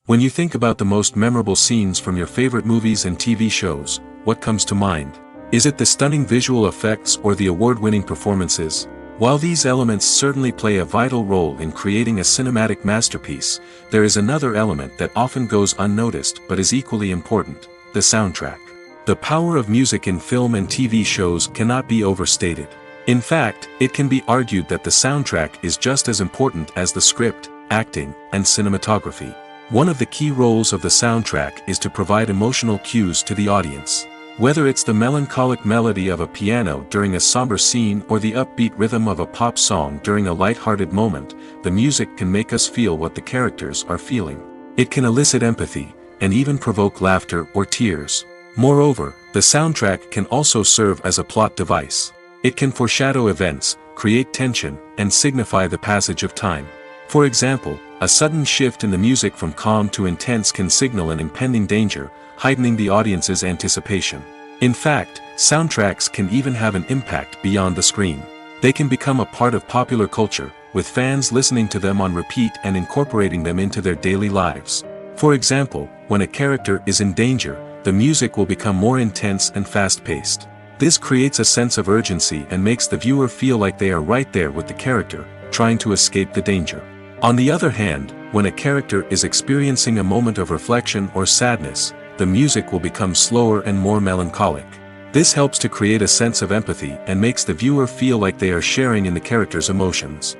When you think about the most memorable scenes from your favorite movies and TV shows, what comes to mind? Is it the stunning visual effects or the award-winning performances? While these elements certainly play a vital role in creating a cinematic masterpiece, there is another element that often goes unnoticed but is equally important: the soundtrack. The power of music in film and TV shows cannot be overstated. In fact, it can be argued that the soundtrack is just as important as the script, acting, and cinematography. One of the key roles of the soundtrack is to provide emotional cues to the audience. Whether it's the melancholic melody of a piano during a somber scene or the upbeat rhythm of a pop song during a light-hearted moment, the music can make us feel what the characters are feeling. It can elicit empathy, and even provoke laughter or tears. Moreover, the soundtrack can also serve as a plot device. It can foreshadow events, create tension, and signify the passage of time. For example, a sudden shift in the music from calm to intense can signal an impending danger, heightening the audience's anticipation. In fact, soundtracks can even have an impact beyond the screen. They can become a part of popular culture, with fans listening to them on repeat and incorporating them into their daily lives. For example, when a character is in danger, the music will become more intense and fast-paced. This creates a sense of urgency and makes the viewer feel like they are right there with the character, trying to escape the danger. On the other hand, when a character is experiencing a moment of reflection or sadness, the music will become slower and more melancholic. This helps to create a sense of empathy and makes the viewer feel like they are sharing in the character's emotions.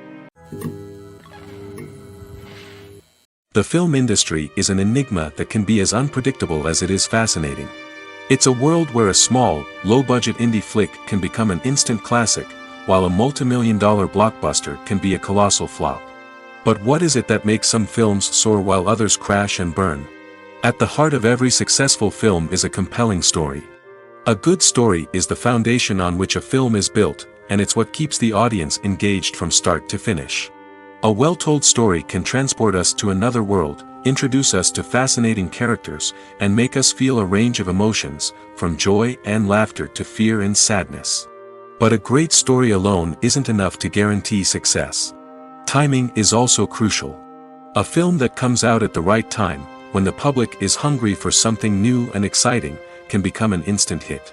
The film industry is an enigma that can be as unpredictable as it is fascinating. It's a world where a small, low-budget indie flick can become an instant classic, while a multi-million-dollar blockbuster can be a colossal flop. But what is it that makes some films soar while others crash and burn? At the heart of every successful film is a compelling story. A good story is the foundation on which a film is built, and it's what keeps the audience engaged from start to finish. A well-told story can transport us to another world, introduce us to fascinating characters, and make us feel a range of emotions, from joy and laughter to fear and sadness. But a great story alone isn't enough to guarantee success. Timing is also crucial. A film that comes out at the right time, when the public is hungry for something new and exciting, can become an instant hit.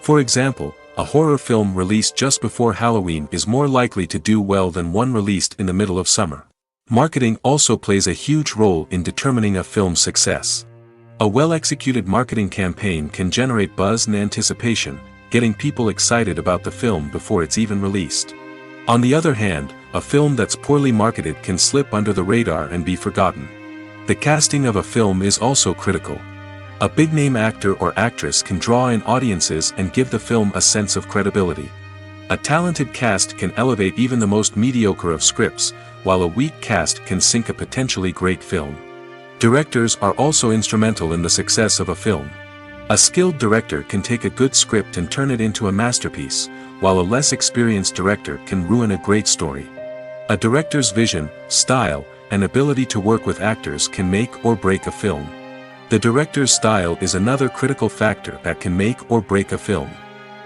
For example, a horror film released just before Halloween is more likely to do well than one released in the middle of summer. Marketing also plays a huge role in determining a film's success. A well-executed marketing campaign can generate buzz and anticipation, getting people excited about the film before it's even released. On the other hand, a film that's poorly marketed can slip under the radar and be forgotten. The casting of a film is also critical. A big-name actor or actress can draw in audiences and give the film a sense of credibility. A talented cast can elevate even the most mediocre of scripts, while a weak cast can sink a potentially great film. Directors are also instrumental in the success of a film. A skilled director can take a good script and turn it into a masterpiece, while a less experienced director can ruin a great story. A director's vision, style, and ability to work with actors can make or break a film. The director's style is another critical factor that can make or break a film.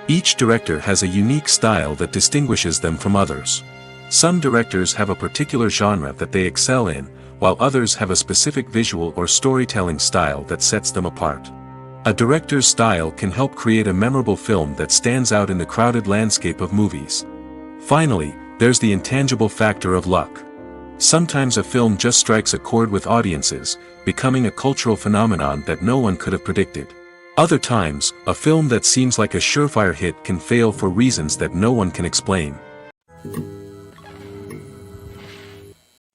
Each director has a unique style that distinguishes them from others. Some directors have a particular genre that they excel in, while others have a specific visual or storytelling style that sets them apart. A director's style can help create a memorable film that stands out in the crowded landscape of movies. Finally, there's the intangible factor of luck. Sometimes a film just strikes a chord with audiences, becoming a cultural phenomenon that no one could have predicted. Other times, a film that seems like a surefire hit can fail for reasons that no one can explain.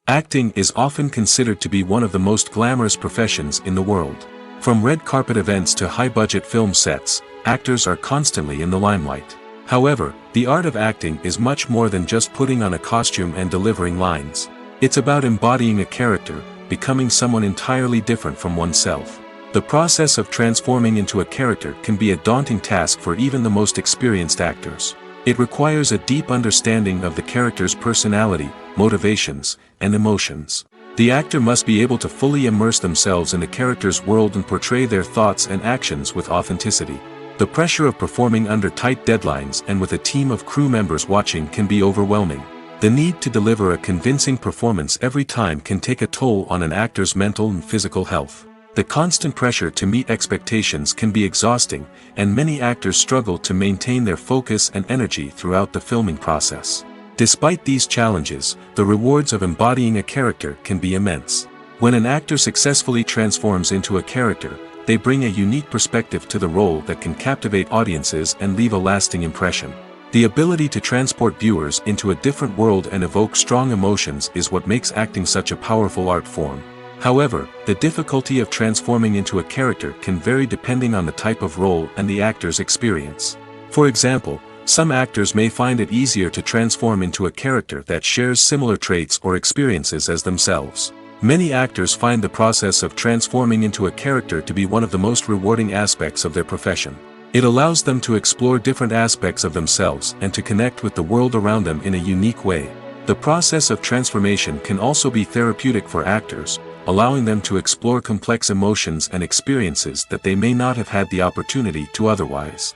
Acting is often considered to be one of the most glamorous professions in the world. From red carpet events to high-budget film sets, actors are constantly in the limelight. However, the art of acting is much more than just putting on a costume and delivering lines. It's about embodying a character, becoming someone entirely different from oneself. The process of transforming into a character can be a daunting task for even the most experienced actors. It requires a deep understanding of the character's personality, motivations, and emotions. The actor must be able to fully immerse themselves in the character's world and portray their thoughts and actions with authenticity. The pressure of performing under tight deadlines and with a team of crew members watching can be overwhelming. The need to deliver a convincing performance every time can take a toll on an actor's mental and physical health. The constant pressure to meet expectations can be exhausting, and many actors struggle to maintain their focus and energy throughout the filming process. Despite these challenges, the rewards of embodying a character can be immense. When an actor successfully transforms into a character, they bring a unique perspective to the role that can captivate audiences and leave a lasting impression. The ability to transport viewers into a different world and evoke strong emotions is what makes acting such a powerful art form. However, the difficulty of transforming into a character can vary depending on the type of role and the actor's experience. For example, some actors may find it easier to transform into a character that shares similar traits or experiences as themselves. Many actors find the process of transforming into a character to be one of the most rewarding aspects of their profession. It allows them to explore different aspects of themselves and to connect with the world around them in a unique way. The process of transformation can also be therapeutic for actors, allowing them to explore complex emotions and experiences that they may not have had the opportunity to otherwise.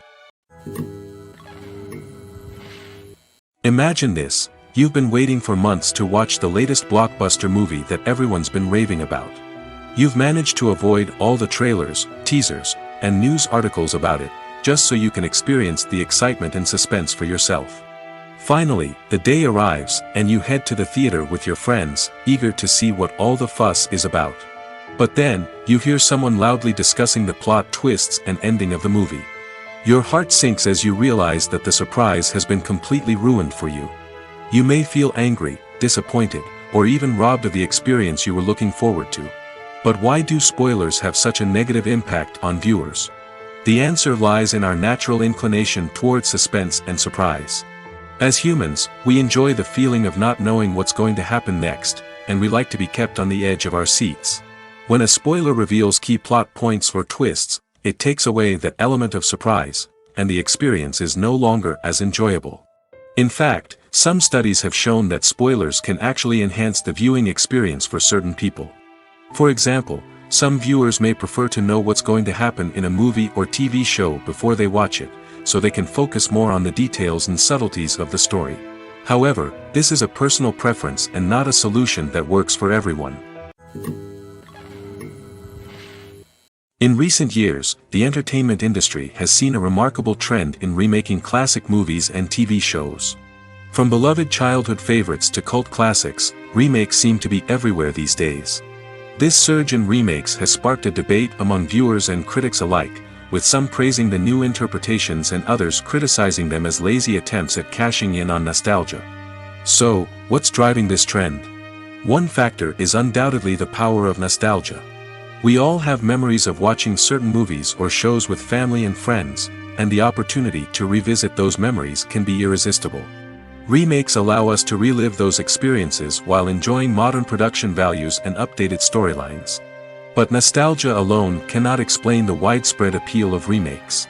Imagine this: you've been waiting for months to watch the latest blockbuster movie that everyone's been raving about. You've managed to avoid all the trailers, teasers, and news articles about it, just so you can experience the excitement and suspense for yourself. Finally, the day arrives, and you head to the theater with your friends, eager to see what all the fuss is about. But then, you hear someone loudly discussing the plot twists and ending of the movie. Your heart sinks as you realize that the surprise has been completely ruined for you. You may feel angry, disappointed, or even robbed of the experience you were looking forward to. But why do spoilers have such a negative impact on viewers? The answer lies in our natural inclination toward suspense and surprise. As humans, we enjoy the feeling of not knowing what's going to happen next, and we like to be kept on the edge of our seats. When a spoiler reveals key plot points or twists, it takes away that element of surprise, and the experience is no longer as enjoyable. In fact, some studies have shown that spoilers can actually enhance the viewing experience for certain people. For example, some viewers may prefer to know what's going to happen in a movie or TV show before they watch it, so they can focus more on the details and subtleties of the story. However, this is a personal preference and not a solution that works for everyone. In recent years, the entertainment industry has seen a remarkable trend in remaking classic movies and TV shows. From beloved childhood favorites to cult classics, remakes seem to be everywhere these days. This surge in remakes has sparked a debate among viewers and critics alike, with some praising the new interpretations and others criticizing them as lazy attempts at cashing in on nostalgia. So, what's driving this trend? One factor is undoubtedly the power of nostalgia. We all have memories of watching certain movies or shows with family and friends, and the opportunity to revisit those memories can be irresistible. Remakes allow us to relive those experiences while enjoying modern production values and updated storylines. But nostalgia alone cannot explain the widespread appeal of remakes.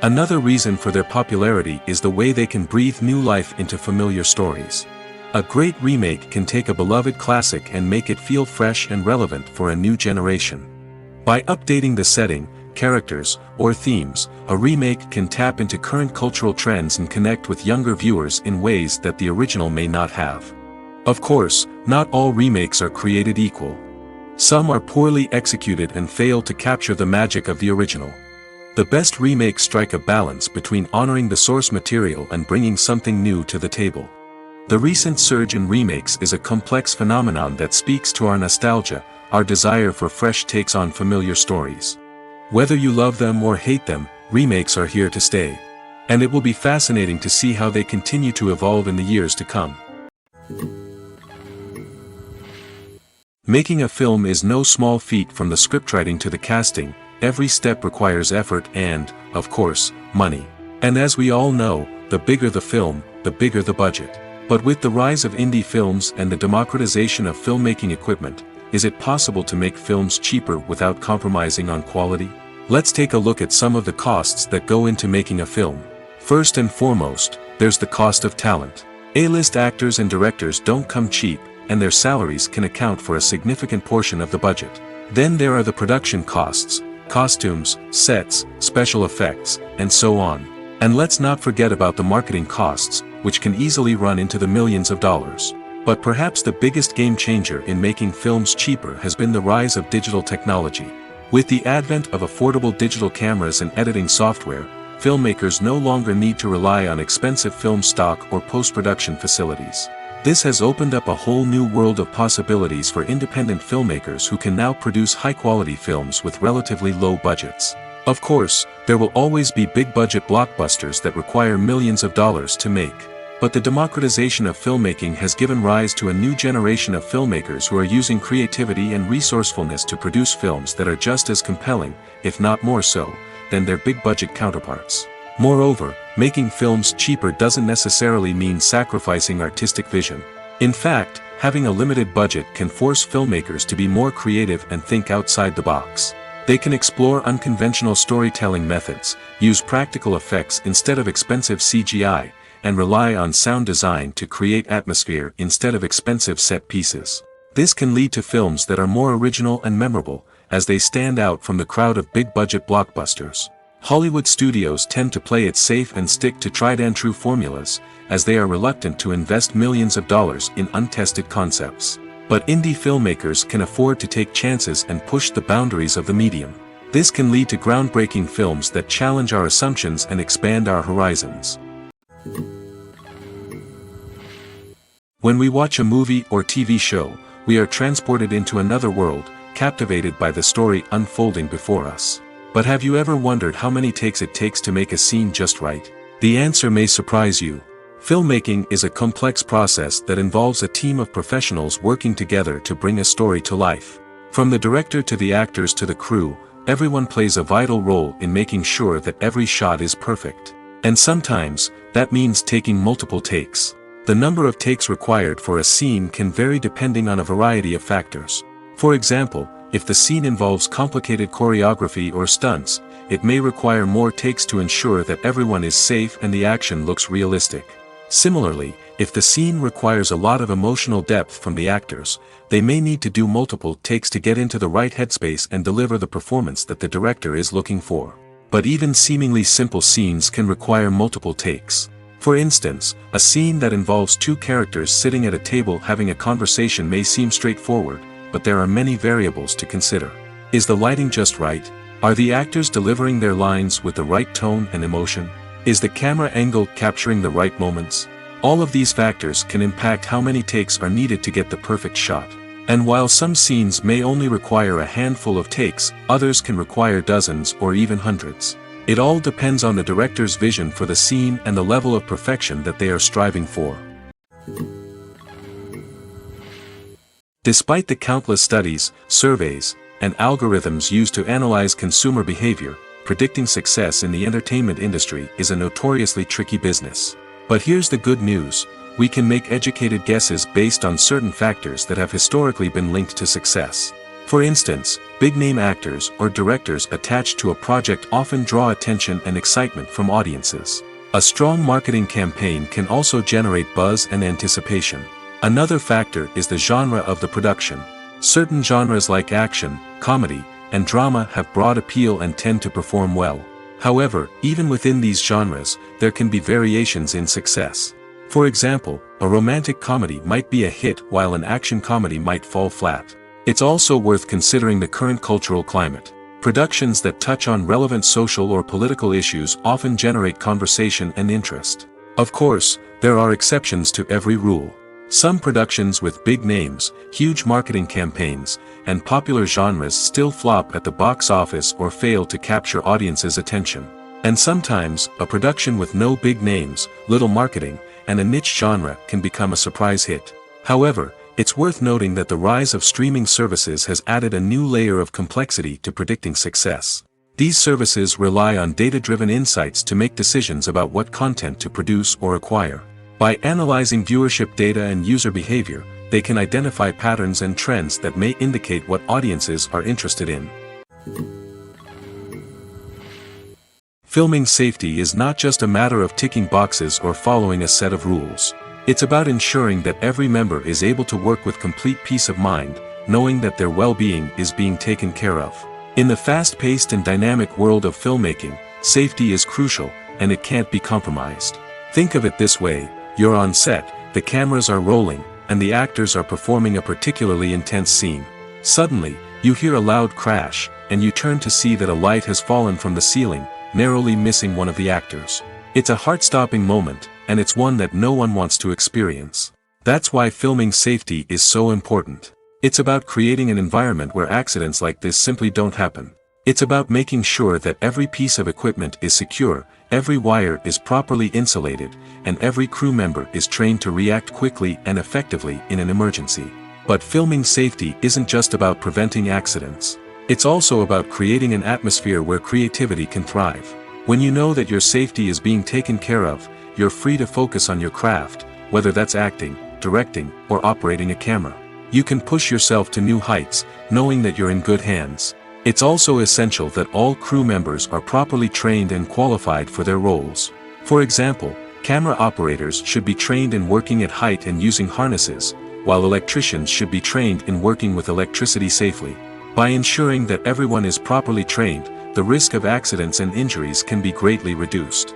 Another reason for their popularity is the way they can breathe new life into familiar stories. A great remake can take a beloved classic and make it feel fresh and relevant for a new generation. By updating the setting, characters, or themes, a remake can tap into current cultural trends and connect with younger viewers in ways that the original may not have. Of course, not all remakes are created equal. Some are poorly executed and fail to capture the magic of the original. The best remakes strike a balance between honoring the source material and bringing something new to the table. The recent surge in remakes is a complex phenomenon that speaks to our nostalgia, our desire for fresh takes on familiar stories. Whether you love them or hate them, remakes are here to stay. And it will be fascinating to see how they continue to evolve in the years to come. Making a film is no small feat. From the scriptwriting to the casting, every step requires effort and, of course, money. And as we all know, the bigger the film, the bigger the budget. But with the rise of indie films and the democratization of filmmaking equipment, is it possible to make films cheaper without compromising on quality? Let's take a look at some of the costs that go into making a film. First and foremost, there's the cost of talent. A-list actors and directors don't come cheap, and their salaries can account for a significant portion of the budget. Then there are the production costs, costumes, sets, special effects, and so on. And let's not forget about the marketing costs, which can easily run into the millions of dollars. But perhaps the biggest game changer in making films cheaper has been the rise of digital technology. With the advent of affordable digital cameras and editing software, filmmakers no longer need to rely on expensive film stock or post-production facilities. This has opened up a whole new world of possibilities for independent filmmakers who can now produce high-quality films with relatively low budgets. Of course, there will always be big-budget blockbusters that require millions of dollars to make. But the democratization of filmmaking has given rise to a new generation of filmmakers who are using creativity and resourcefulness to produce films that are just as compelling, if not more so, than their big-budget counterparts. Moreover, making films cheaper doesn't necessarily mean sacrificing artistic vision. In fact, having a limited budget can force filmmakers to be more creative and think outside the box. They can explore unconventional storytelling methods, use practical effects instead of expensive CGI, and rely on sound design to create atmosphere instead of expensive set pieces. This can lead to films that are more original and memorable, as they stand out from the crowd of big-budget blockbusters. Hollywood studios tend to play it safe and stick to tried-and-true formulas, as they are reluctant to invest millions of dollars in untested concepts. But indie filmmakers can afford to take chances and push the boundaries of the medium. This can lead to groundbreaking films that challenge our assumptions and expand our horizons. When we watch a movie or TV show, we are transported into another world, captivated by the story unfolding before us. But have you ever wondered how many takes it takes to make a scene just right? The answer may surprise you. Filmmaking is a complex process that involves a team of professionals working together to bring a story to life. From the director to the actors to the crew, everyone plays a vital role in making sure that every shot is perfect. And sometimes, that means taking multiple takes. The number of takes required for a scene can vary depending on a variety of factors. For example, if the scene involves complicated choreography or stunts, it may require more takes to ensure that everyone is safe and the action looks realistic. Similarly, if the scene requires a lot of emotional depth from the actors, they may need to do multiple takes to get into the right headspace and deliver the performance that the director is looking for. But even seemingly simple scenes can require multiple takes. For instance, a scene that involves two characters sitting at a table having a conversation may seem straightforward, but there are many variables to consider. Is the lighting just right? Are the actors delivering their lines with the right tone and emotion? Is the camera angle capturing the right moments? All of these factors can impact how many takes are needed to get the perfect shot. And while some scenes may only require a handful of takes, others can require dozens or even hundreds. It all depends on the director's vision for the scene and the level of perfection that they are striving for. Despite the countless studies, surveys, and algorithms used to analyze consumer behavior, predicting success in the entertainment industry is a notoriously tricky business. But here's the good news: we can make educated guesses based on certain factors that have historically been linked to success. For instance, big-name actors or directors attached to a project often draw attention and excitement from audiences. A strong marketing campaign can also generate buzz and anticipation. Another factor is the genre of the production. Certain genres like action, comedy, and drama have broad appeal and tend to perform well. However, even within these genres, there can be variations in success. For example, a romantic comedy might be a hit while an action comedy might fall flat. It's also worth considering the current cultural climate. Productions that touch on relevant social or political issues often generate conversation and interest. Of course, there are exceptions to every rule. Some productions with big names, huge marketing campaigns, and popular genres still flop at the box office or fail to capture audiences' attention. And sometimes, a production with no big names, little marketing, and a niche genre can become a surprise hit. However, it's worth noting that the rise of streaming services has added a new layer of complexity to predicting success. These services rely on data-driven insights to make decisions about what content to produce or acquire. By analyzing viewership data and user behavior, they can identify patterns and trends that may indicate what audiences are interested in. Filming safety is not just a matter of ticking boxes or following a set of rules. It's about ensuring that every member is able to work with complete peace of mind, knowing that their well-being is being taken care of. In the fast-paced and dynamic world of filmmaking, safety is crucial, and it can't be compromised. Think of it this way: you're on set, the cameras are rolling, and the actors are performing a particularly intense scene. Suddenly, you hear a loud crash, and you turn to see that a light has fallen from the ceiling, narrowly missing one of the actors. It's a heart-stopping moment, and it's one that no one wants to experience. That's why filming safety is so important. It's about creating an environment where accidents like this simply don't happen. It's about making sure that every piece of equipment is secure, every wire is properly insulated, and every crew member is trained to react quickly and effectively in an emergency. But filming safety isn't just about preventing accidents. It's also about creating an atmosphere where creativity can thrive. When you know that your safety is being taken care of, you're free to focus on your craft, whether that's acting, directing or operating a camera. You can push yourself to new heights, knowing that you're in good hands. It's also essential that all crew members are properly trained and qualified for their roles. For example, camera operators should be trained in working at height and using harnesses, while electricians should be trained in working with electricity safely. By ensuring that everyone is properly trained, the risk of accidents and injuries can be greatly reduced.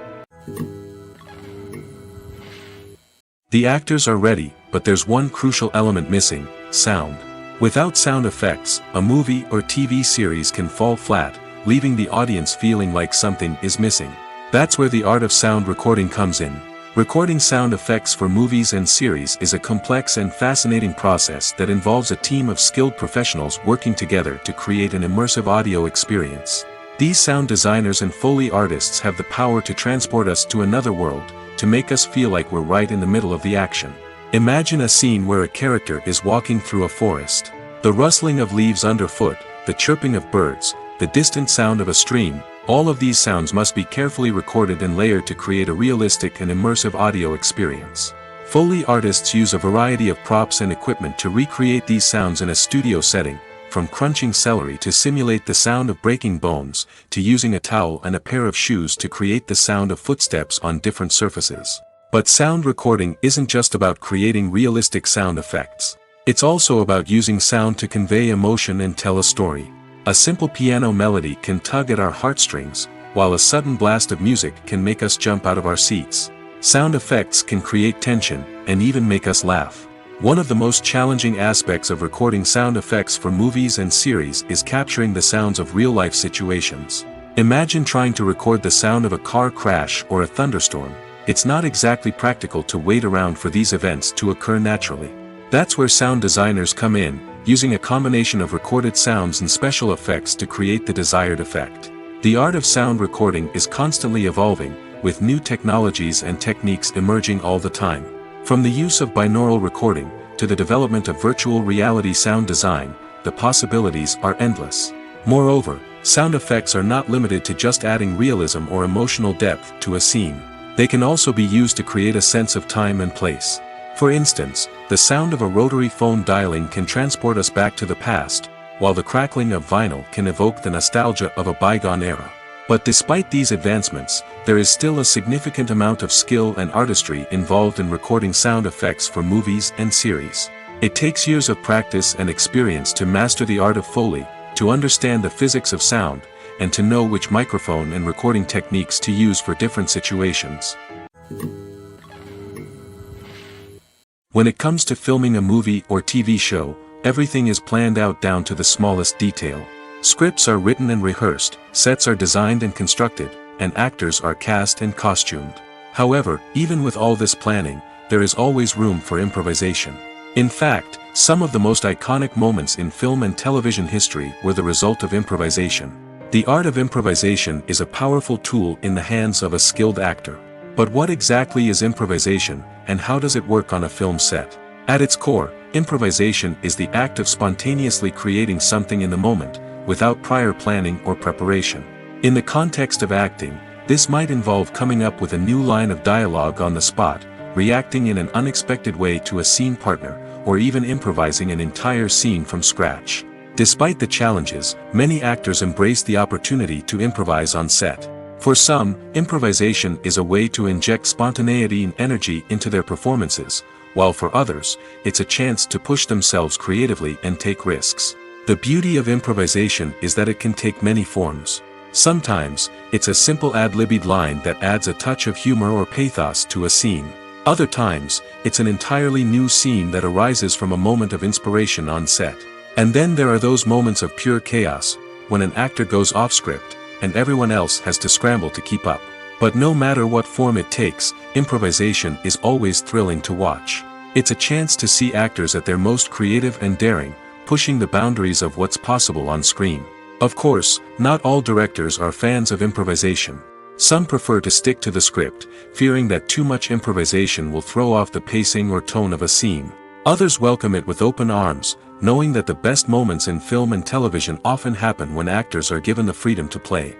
The actors are ready, but there's one crucial element missing: sound. Without sound effects, a movie or TV series can fall flat, leaving the audience feeling like something is missing. That's where the art of sound recording comes in. Recording sound effects for movies and series is a complex and fascinating process that involves a team of skilled professionals working together to create an immersive audio experience. These sound designers and Foley artists have the power to transport us to another world, to make us feel like we're right in the middle of the action. Imagine a scene where a character is walking through a forest. The rustling of leaves underfoot, the chirping of birds, the distant sound of a stream, all of these sounds must be carefully recorded and layered to create a realistic and immersive audio experience. Foley artists use a variety of props and equipment to recreate these sounds in a studio setting, from crunching celery to simulate the sound of breaking bones, to using a towel and a pair of shoes to create the sound of footsteps on different surfaces. But sound recording isn't just about creating realistic sound effects. It's also about using sound to convey emotion and tell a story. A simple piano melody can tug at our heartstrings, while a sudden blast of music can make us jump out of our seats. Sound effects can create tension, and even make us laugh. One of the most challenging aspects of recording sound effects for movies and series is capturing the sounds of real-life situations. Imagine trying to record the sound of a car crash or a thunderstorm. It's not exactly practical to wait around for these events to occur naturally. That's where sound designers come in, using a combination of recorded sounds and special effects to create the desired effect. The art of sound recording is constantly evolving, with new technologies and techniques emerging all the time. From the use of binaural recording, to the development of virtual reality sound design, the possibilities are endless. Moreover, sound effects are not limited to just adding realism or emotional depth to a scene. They can also be used to create a sense of time and place. For instance, the sound of a rotary phone dialing can transport us back to the past, while the crackling of vinyl can evoke the nostalgia of a bygone era. But despite these advancements, there is still a significant amount of skill and artistry involved in recording sound effects for movies and series. It takes years of practice and experience to master the art of Foley, to understand the physics of sound, and to know which microphone and recording techniques to use for different situations. When it comes to filming a movie or TV show, everything is planned out down to the smallest detail. Scripts are written and rehearsed, sets are designed and constructed, and actors are cast and costumed. However, even with all this planning, there is always room for improvisation. In fact, some of the most iconic moments in film and television history were the result of improvisation. The art of improvisation is a powerful tool in the hands of a skilled actor. But what exactly is improvisation, and how does it work on a film set? At its core, improvisation is the act of spontaneously creating something in the moment, without prior planning or preparation. In the context of acting, this might involve coming up with a new line of dialogue on the spot, reacting in an unexpected way to a scene partner, or even improvising an entire scene from scratch. Despite the challenges, many actors embrace the opportunity to improvise on set. For some, improvisation is a way to inject spontaneity and energy into their performances, while for others, it's a chance to push themselves creatively and take risks. The beauty of improvisation is that it can take many forms. Sometimes, it's a simple ad-libbed line that adds a touch of humor or pathos to a scene. Other times, it's an entirely new scene that arises from a moment of inspiration on set. And then there are those moments of pure chaos, when an actor goes off script, and everyone else has to scramble to keep up. But no matter what form it takes, improvisation is always thrilling to watch. It's a chance to see actors at their most creative and daring, pushing the boundaries of what's possible on screen. Of course, not all directors are fans of improvisation. Some prefer to stick to the script, fearing that too much improvisation will throw off the pacing or tone of a scene. Others welcome it with open arms, knowing that the best moments in film and television often happen when actors are given the freedom to play.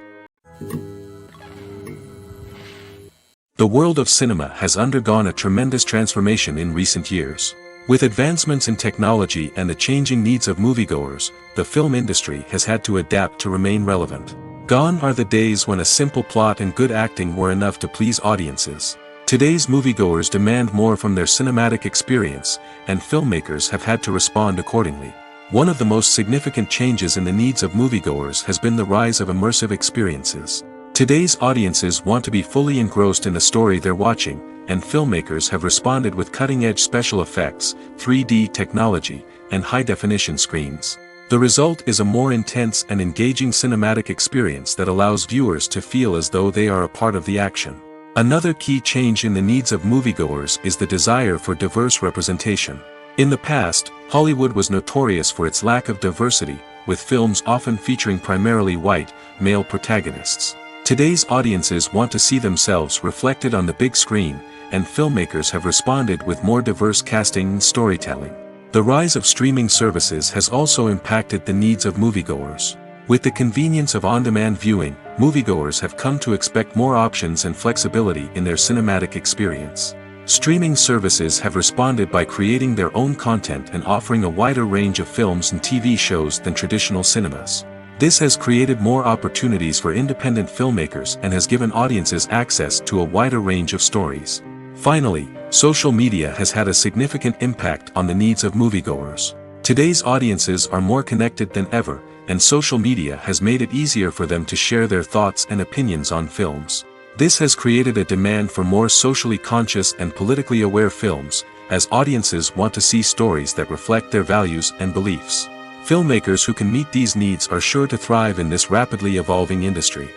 The world of cinema has undergone a tremendous transformation in recent years. With advancements in technology and the changing needs of moviegoers, the film industry has had to adapt to remain relevant. Gone are the days when a simple plot and good acting were enough to please audiences. Today's moviegoers demand more from their cinematic experience, and filmmakers have had to respond accordingly. One of the most significant changes in the needs of moviegoers has been the rise of immersive experiences. Today's audiences want to be fully engrossed in the story they're watching, and filmmakers have responded with cutting-edge special effects, 3D technology, and high-definition screens. The result is a more intense and engaging cinematic experience that allows viewers to feel as though they are a part of the action. Another key change in the needs of moviegoers is the desire for diverse representation. In the past, Hollywood was notorious for its lack of diversity, with films often featuring primarily white, male protagonists. Today's audiences want to see themselves reflected on the big screen, and filmmakers have responded with more diverse casting and storytelling. The rise of streaming services has also impacted the needs of moviegoers. With the convenience of on-demand viewing, moviegoers have come to expect more options and flexibility in their cinematic experience. Streaming services have responded by creating their own content and offering a wider range of films and TV shows than traditional cinemas. This has created more opportunities for independent filmmakers and has given audiences access to a wider range of stories. Finally, social media has had a significant impact on the needs of moviegoers. Today's audiences are more connected than ever, and social media has made it easier for them to share their thoughts and opinions on films. This has created a demand for more socially conscious and politically aware films, as audiences want to see stories that reflect their values and beliefs. Filmmakers who can meet these needs are sure to thrive in this rapidly evolving industry.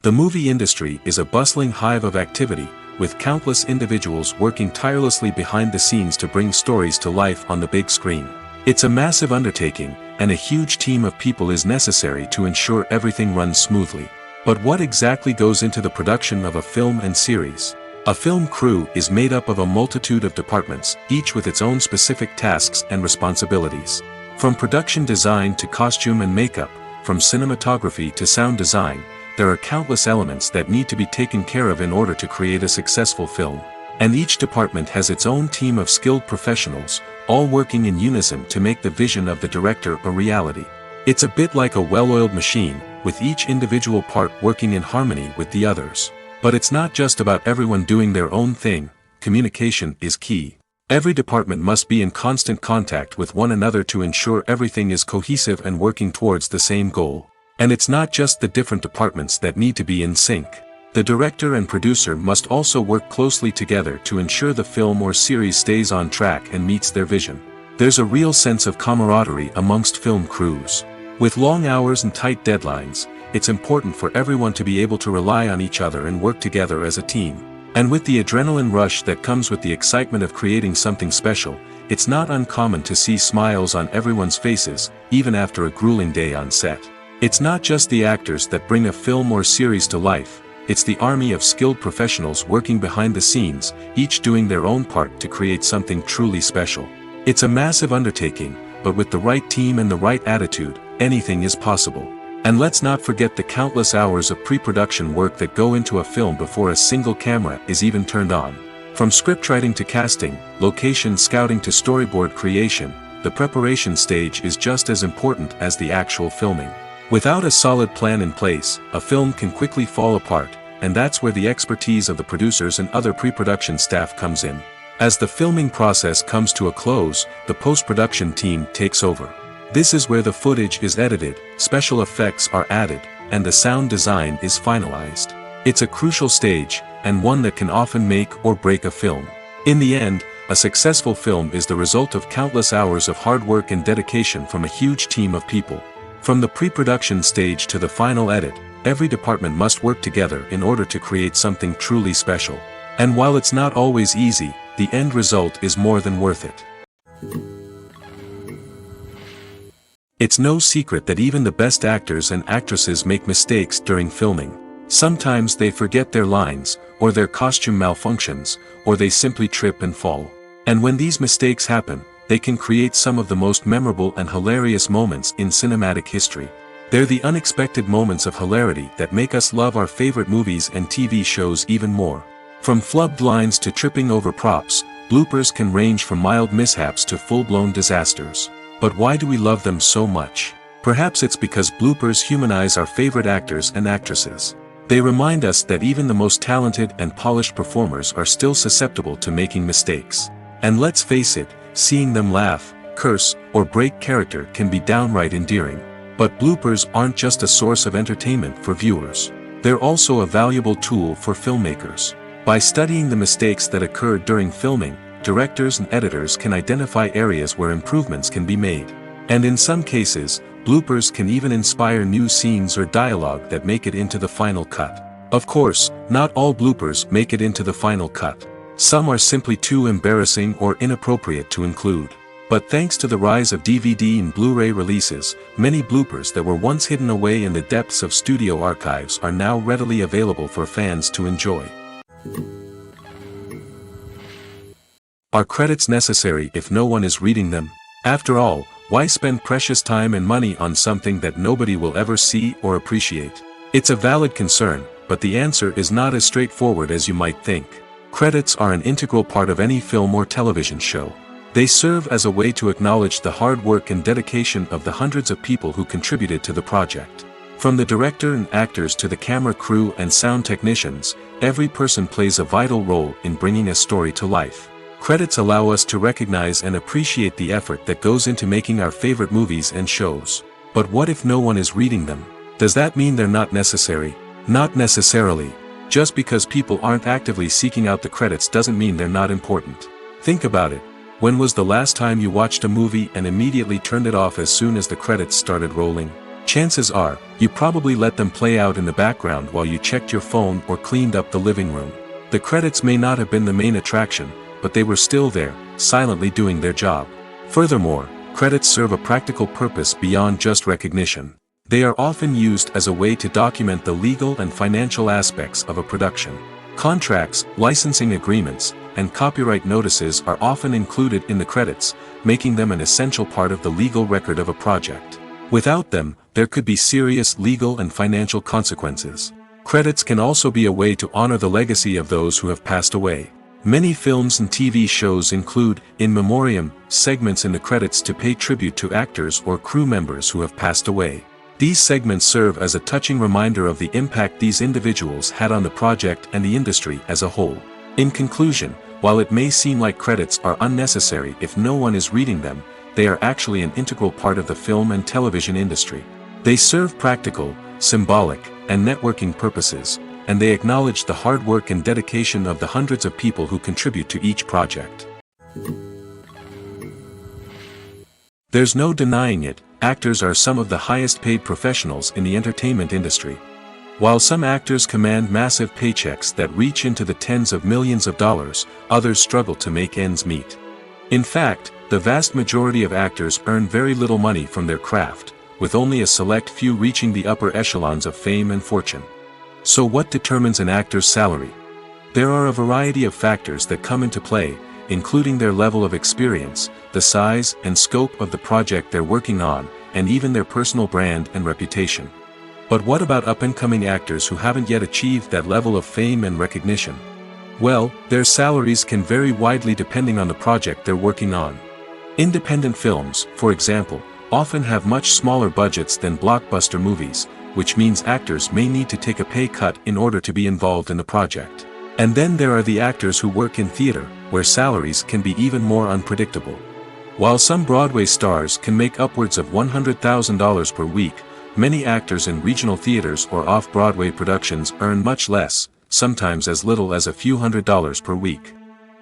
The movie industry is a bustling hive of activity, with countless individuals working tirelessly behind the scenes to bring stories to life on the big screen. It's a massive undertaking, and a huge team of people is necessary to ensure everything runs smoothly. But what exactly goes into the production of a film and series? A film crew is made up of a multitude of departments, each with its own specific tasks and responsibilities. From production design to costume and makeup, from cinematography to sound design, there are countless elements that need to be taken care of in order to create a successful film. And each department has its own team of skilled professionals, all working in unison to make the vision of the director a reality. It's a bit like a well-oiled machine, with each individual part working in harmony with the others. But it's not just about everyone doing their own thing. Communication is key. Every department must be in constant contact with one another to ensure everything is cohesive and working towards the same goal. And it's not just the different departments that need to be in sync. The director and producer must also work closely together to ensure the film or series stays on track and meets their vision. There's a real sense of camaraderie amongst film crews. With long hours and tight deadlines, it's important for everyone to be able to rely on each other and work together as a team. And with the adrenaline rush that comes with the excitement of creating something special, it's not uncommon to see smiles on everyone's faces, even after a grueling day on set. It's not just the actors that bring a film or series to life, it's the army of skilled professionals working behind the scenes, each doing their own part to create something truly special. It's a massive undertaking, but with the right team and the right attitude, anything is possible. And let's not forget the countless hours of pre-production work that go into a film before a single camera is even turned on. From scriptwriting to casting, location scouting to storyboard creation, the preparation stage is just as important as the actual filming. Without a solid plan in place, a film can quickly fall apart, and that's where the expertise of the producers and other pre-production staff comes in. As the filming process comes to a close, the post-production team takes over. This is where the footage is edited, special effects are added, and the sound design is finalized. It's a crucial stage, and one that can often make or break a film. In the end, a successful film is the result of countless hours of hard work and dedication from a huge team of people. From the pre-production stage to the final edit, every department must work together in order to create something truly special. And while it's not always easy, the end result is more than worth it. It's no secret that even the best actors and actresses make mistakes during filming. Sometimes they forget their lines, or their costume malfunctions, or they simply trip and fall. And when these mistakes happen, they can create some of the most memorable and hilarious moments in cinematic history. They're the unexpected moments of hilarity that make us love our favorite movies and TV shows even more. From flubbed lines to tripping over props, bloopers can range from mild mishaps to full-blown disasters. But why do we love them so much? Perhaps it's because bloopers humanize our favorite actors and actresses. They remind us that even the most talented and polished performers are still susceptible to making mistakes. And let's face it, seeing them laugh, curse, or break character can be downright endearing. But bloopers aren't just a source of entertainment for viewers. They're also a valuable tool for filmmakers. By studying the mistakes that occurred during filming, directors and editors can identify areas where improvements can be made. And in some cases, bloopers can even inspire new scenes or dialogue that make it into the final cut. Of course, not all bloopers make it into the final cut. Some are simply too embarrassing or inappropriate to include. But thanks to the rise of DVD and Blu-ray releases, many bloopers that were once hidden away in the depths of studio archives are now readily available for fans to enjoy. Are credits necessary if no one is reading them? After all, why spend precious time and money on something that nobody will ever see or appreciate? It's a valid concern, but the answer is not as straightforward as you might think. Credits are an integral part of any film or television show. They serve as a way to acknowledge the hard work and dedication of the hundreds of people who contributed to the project. From the director and actors to the camera crew and sound technicians, every person plays a vital role in bringing a story to life. Credits allow us to recognize and appreciate the effort that goes into making our favorite movies and shows. But what if no one is reading them? Does that mean they're not necessary? Not necessarily. Just because people aren't actively seeking out the credits doesn't mean they're not important. Think about it. When was the last time you watched a movie and immediately turned it off as soon as the credits started rolling? Chances are, you probably let them play out in the background while you checked your phone or cleaned up the living room. The credits may not have been the main attraction, but they were still there, silently doing their job. Furthermore, credits serve a practical purpose beyond just recognition. They are often used as a way to document the legal and financial aspects of a production. Contracts, licensing agreements, and copyright notices are often included in the credits, making them an essential part of the legal record of a project. Without them, there could be serious legal and financial consequences. Credits can also be a way to honor the legacy of those who have passed away. Many films and TV shows include, in memoriam, segments in the credits to pay tribute to actors or crew members who have passed away. These segments serve as a touching reminder of the impact these individuals had on the project and the industry as a whole. In conclusion, while it may seem like credits are unnecessary if no one is reading them, they are actually an integral part of the film and television industry. They serve practical, symbolic, and networking purposes, and they acknowledge the hard work and dedication of the hundreds of people who contribute to each project. There's no denying it, actors are some of the highest paid professionals in the entertainment industry. While some actors command massive paychecks that reach into the tens of millions of dollars, others struggle to make ends meet. In fact, the vast majority of actors earn very little money from their craft, with only a select few reaching the upper echelons of fame and fortune. So what determines an actor's salary? There are a variety of factors that come into play, including their level of experience, the size and scope of the project they're working on, and even their personal brand and reputation. But what about up-and-coming actors who haven't yet achieved that level of fame and recognition? Well, their salaries can vary widely depending on the project they're working on. Independent films, for example, often have much smaller budgets than blockbuster movies, which means actors may need to take a pay cut in order to be involved in the project. And then there are the actors who work in theater, where salaries can be even more unpredictable. While some Broadway stars can make upwards of $100,000 per week, many actors in regional theaters or off-Broadway productions earn much less, sometimes as little as a few $100s per week.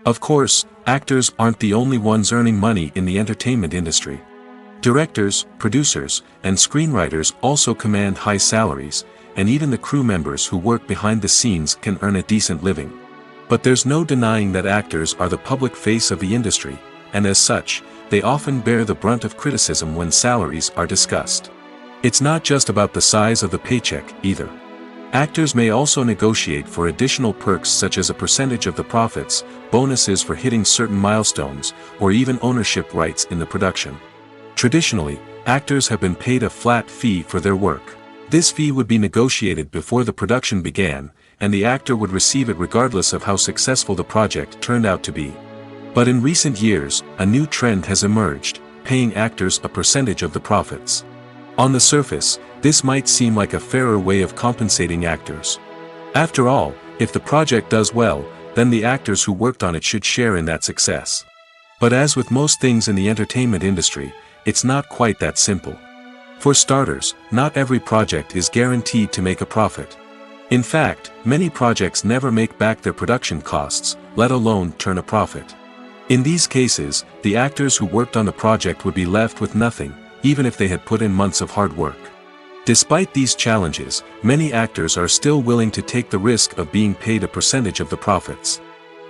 Of course, actors aren't the only ones earning money in the entertainment industry. Directors, producers, and screenwriters also command high salaries, and even the crew members who work behind the scenes can earn a decent living. But there's no denying that actors are the public face of the industry, and as such, they often bear the brunt of criticism when salaries are discussed. It's not just about the size of the paycheck, either. Actors may also negotiate for additional perks such as a percentage of the profits, bonuses for hitting certain milestones, or even ownership rights in the production. Traditionally, Actors have been paid a flat fee for their work. This fee would be negotiated before the production began, and the actor would receive it regardless of how successful the project turned out to be. But in recent years, a new trend has emerged, paying actors a percentage of the profits. On the surface, this might seem like a fairer way of compensating actors. After all, if the project does well, then the actors who worked on it should share in that success. But as with most things in the entertainment industry, it's not quite that simple. For starters, not every project is guaranteed to make a profit. In fact, many projects never make back their production costs, let alone turn a profit. In these cases, the actors who worked on the project would be left with nothing, even if they had put in months of hard work. Despite these challenges, many actors are still willing to take the risk of being paid a percentage of the profits.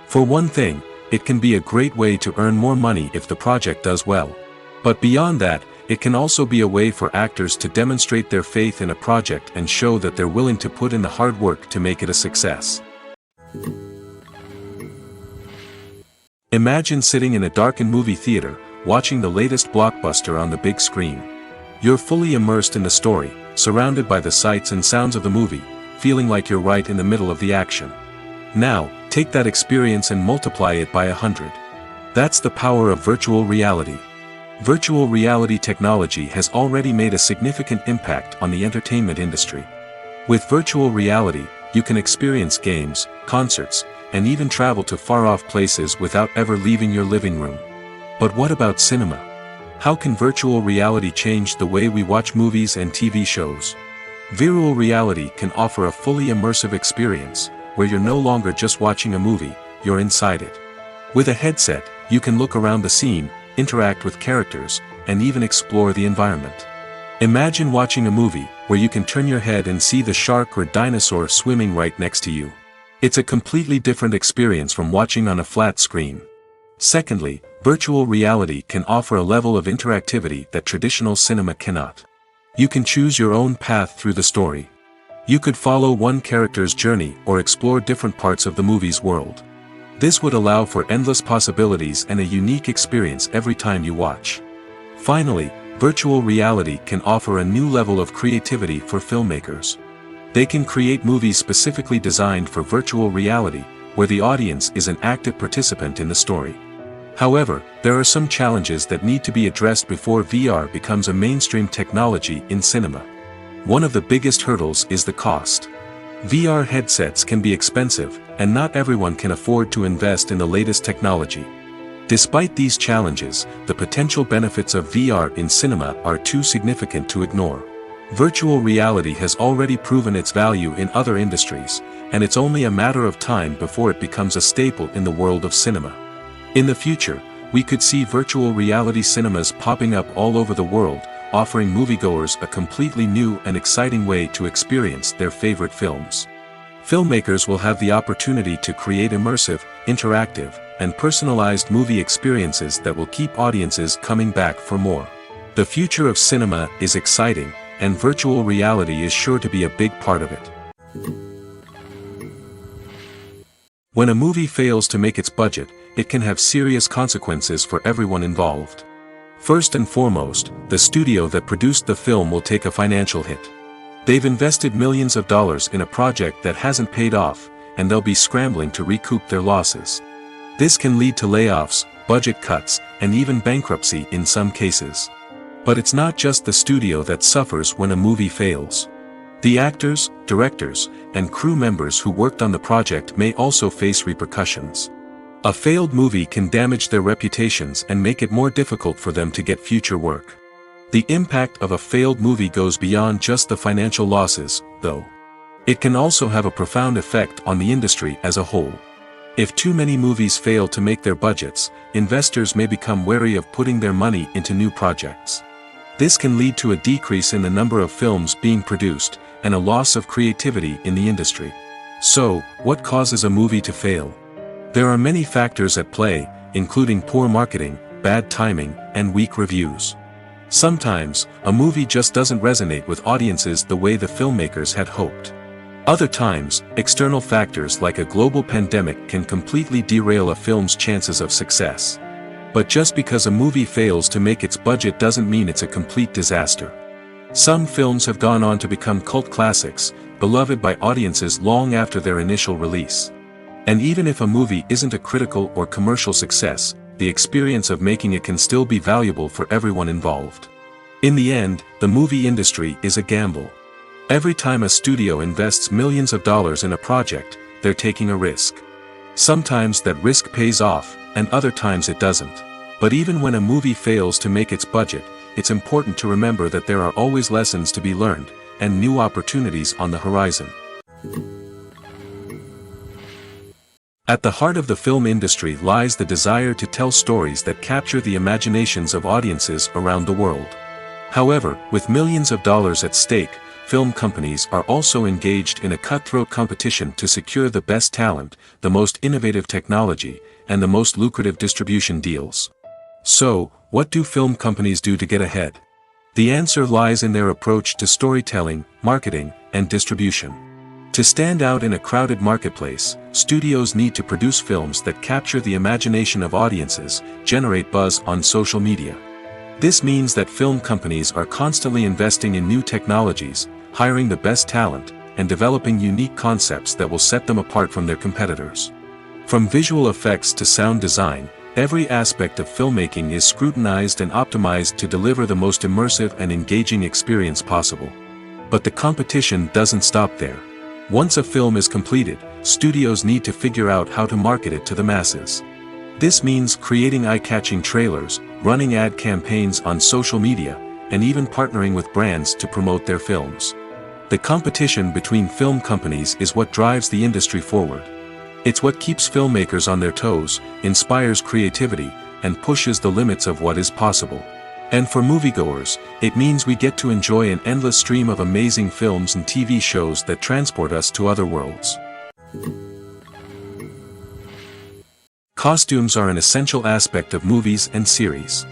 For one thing, it can be a great way to earn more money if the project does well. But beyond that, it can also be a way for actors to demonstrate their faith in a project and show that they're willing to put in the hard work to make it a success. Imagine sitting in a darkened movie theater, watching the latest blockbuster on the big screen. You're fully immersed in the story, surrounded by the sights and sounds of the movie, feeling like you're right in the middle of the action. Now, take that experience and multiply it by 100. That's the power of virtual reality. Virtual reality technology has already made a significant impact on the entertainment industry. With virtual reality, you can experience games, concerts, and even travel to far-off places without ever leaving your living room. But what about cinema? How can virtual reality change the way we watch movies and TV shows? Virtual reality can offer a fully immersive experience, where you're no longer just watching a movie, you're inside it. With a headset, you can look around the scene, interact with characters, and even explore the environment. Imagine watching a movie where you can turn your head and see the shark or dinosaur swimming right next to you. It's a completely different experience from watching on a flat screen. Secondly, virtual reality can offer a level of interactivity that traditional cinema cannot. You can choose your own path through the story. You could follow one character's journey or explore different parts of the movie's world. This would allow for endless possibilities and a unique experience every time you watch. Finally, virtual reality can offer a new level of creativity for filmmakers. They can create movies specifically designed for virtual reality, where the audience is an active participant in the story. However, there are some challenges that need to be addressed before VR becomes a mainstream technology in cinema. One of the biggest hurdles is the cost. VR headsets can be expensive, and not everyone can afford to invest in the latest technology. Despite these challenges, the potential benefits of VR in cinema are too significant to ignore. Virtual reality has already proven its value in other industries, and it's only a matter of time before it becomes a staple in the world of cinema. In the future, we could see virtual reality cinemas popping up all over the world, offering moviegoers a completely new and exciting way to experience their favorite films. Filmmakers will have the opportunity to create immersive, interactive, and personalized movie experiences that will keep audiences coming back for more. The future of cinema is exciting, and virtual reality is sure to be a big part of it. When a movie fails to make its budget, it can have serious consequences for everyone involved. First and foremost, the studio that produced the film will take a financial hit. They've invested millions of dollars in a project that hasn't paid off, and they'll be scrambling to recoup their losses. This can lead to layoffs, budget cuts, and even bankruptcy in some cases. But it's not just the studio that suffers when a movie fails. The actors, directors, and crew members who worked on the project may also face repercussions. A failed movie can damage their reputations and make it more difficult for them to get future work. The impact of a failed movie goes beyond just the financial losses, though. It can also have a profound effect on the industry as a whole. If too many movies fail to make their budgets, investors may become wary of putting their money into new projects. This can lead to a decrease in the number of films being produced, and a loss of creativity in the industry. So, what causes a movie to fail? There are many factors at play, including poor marketing, bad timing, and weak reviews. Sometimes, a movie just doesn't resonate with audiences the way the filmmakers had hoped. Other times, external factors like a global pandemic can completely derail a film's chances of success. But just because a movie fails to make its budget doesn't mean it's a complete disaster. Some films have gone on to become cult classics, beloved by audiences long after their initial release. And even if a movie isn't a critical or commercial success, the experience of making it can still be valuable for everyone involved. In the end, the movie industry is a gamble. Every time a studio invests millions of dollars in a project, they're taking a risk. Sometimes that risk pays off, and other times it doesn't. But even when a movie fails to make its budget, it's important to remember that there are always lessons to be learned, and new opportunities on the horizon. At the heart of the film industry lies the desire to tell stories that capture the imaginations of audiences around the world. However, with millions of dollars at stake, film companies are also engaged in a cutthroat competition to secure the best talent, the most innovative technology, and the most lucrative distribution deals. So, what do film companies do to get ahead? The answer lies in their approach to storytelling, marketing, and distribution. To stand out in a crowded marketplace, studios need to produce films that capture the imagination of audiences, generate buzz on social media. This means that film companies are constantly investing in new technologies, hiring the best talent, and developing unique concepts that will set them apart from their competitors. From visual effects to sound design, every aspect of filmmaking is scrutinized and optimized to deliver the most immersive and engaging experience possible. But the competition doesn't stop there. Once a film is completed, studios need to figure out how to market it to the masses. This means creating eye-catching trailers, running ad campaigns on social media, and even partnering with brands to promote their films. The competition between film companies is what drives the industry forward. It's what keeps filmmakers on their toes, inspires creativity, and pushes the limits of what is possible. And for moviegoers, it means we get to enjoy an endless stream of amazing films and TV shows that transport us to other worlds. Costumes are an essential aspect of movies and series.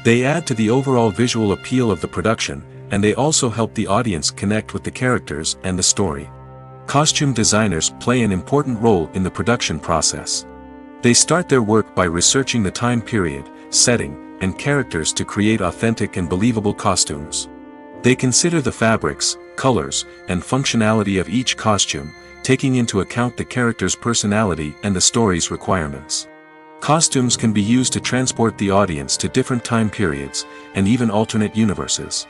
They add to the overall visual appeal of the production, and they also help the audience connect with the characters and the story. Costume designers play an important role in the production process. They start their work by researching the time period, setting, and characters to create authentic and believable costumes. They consider the fabrics, colors, and functionality of each costume, taking into account the character's personality and the story's requirements. Costumes can be used to transport the audience to different time periods, and even alternate universes.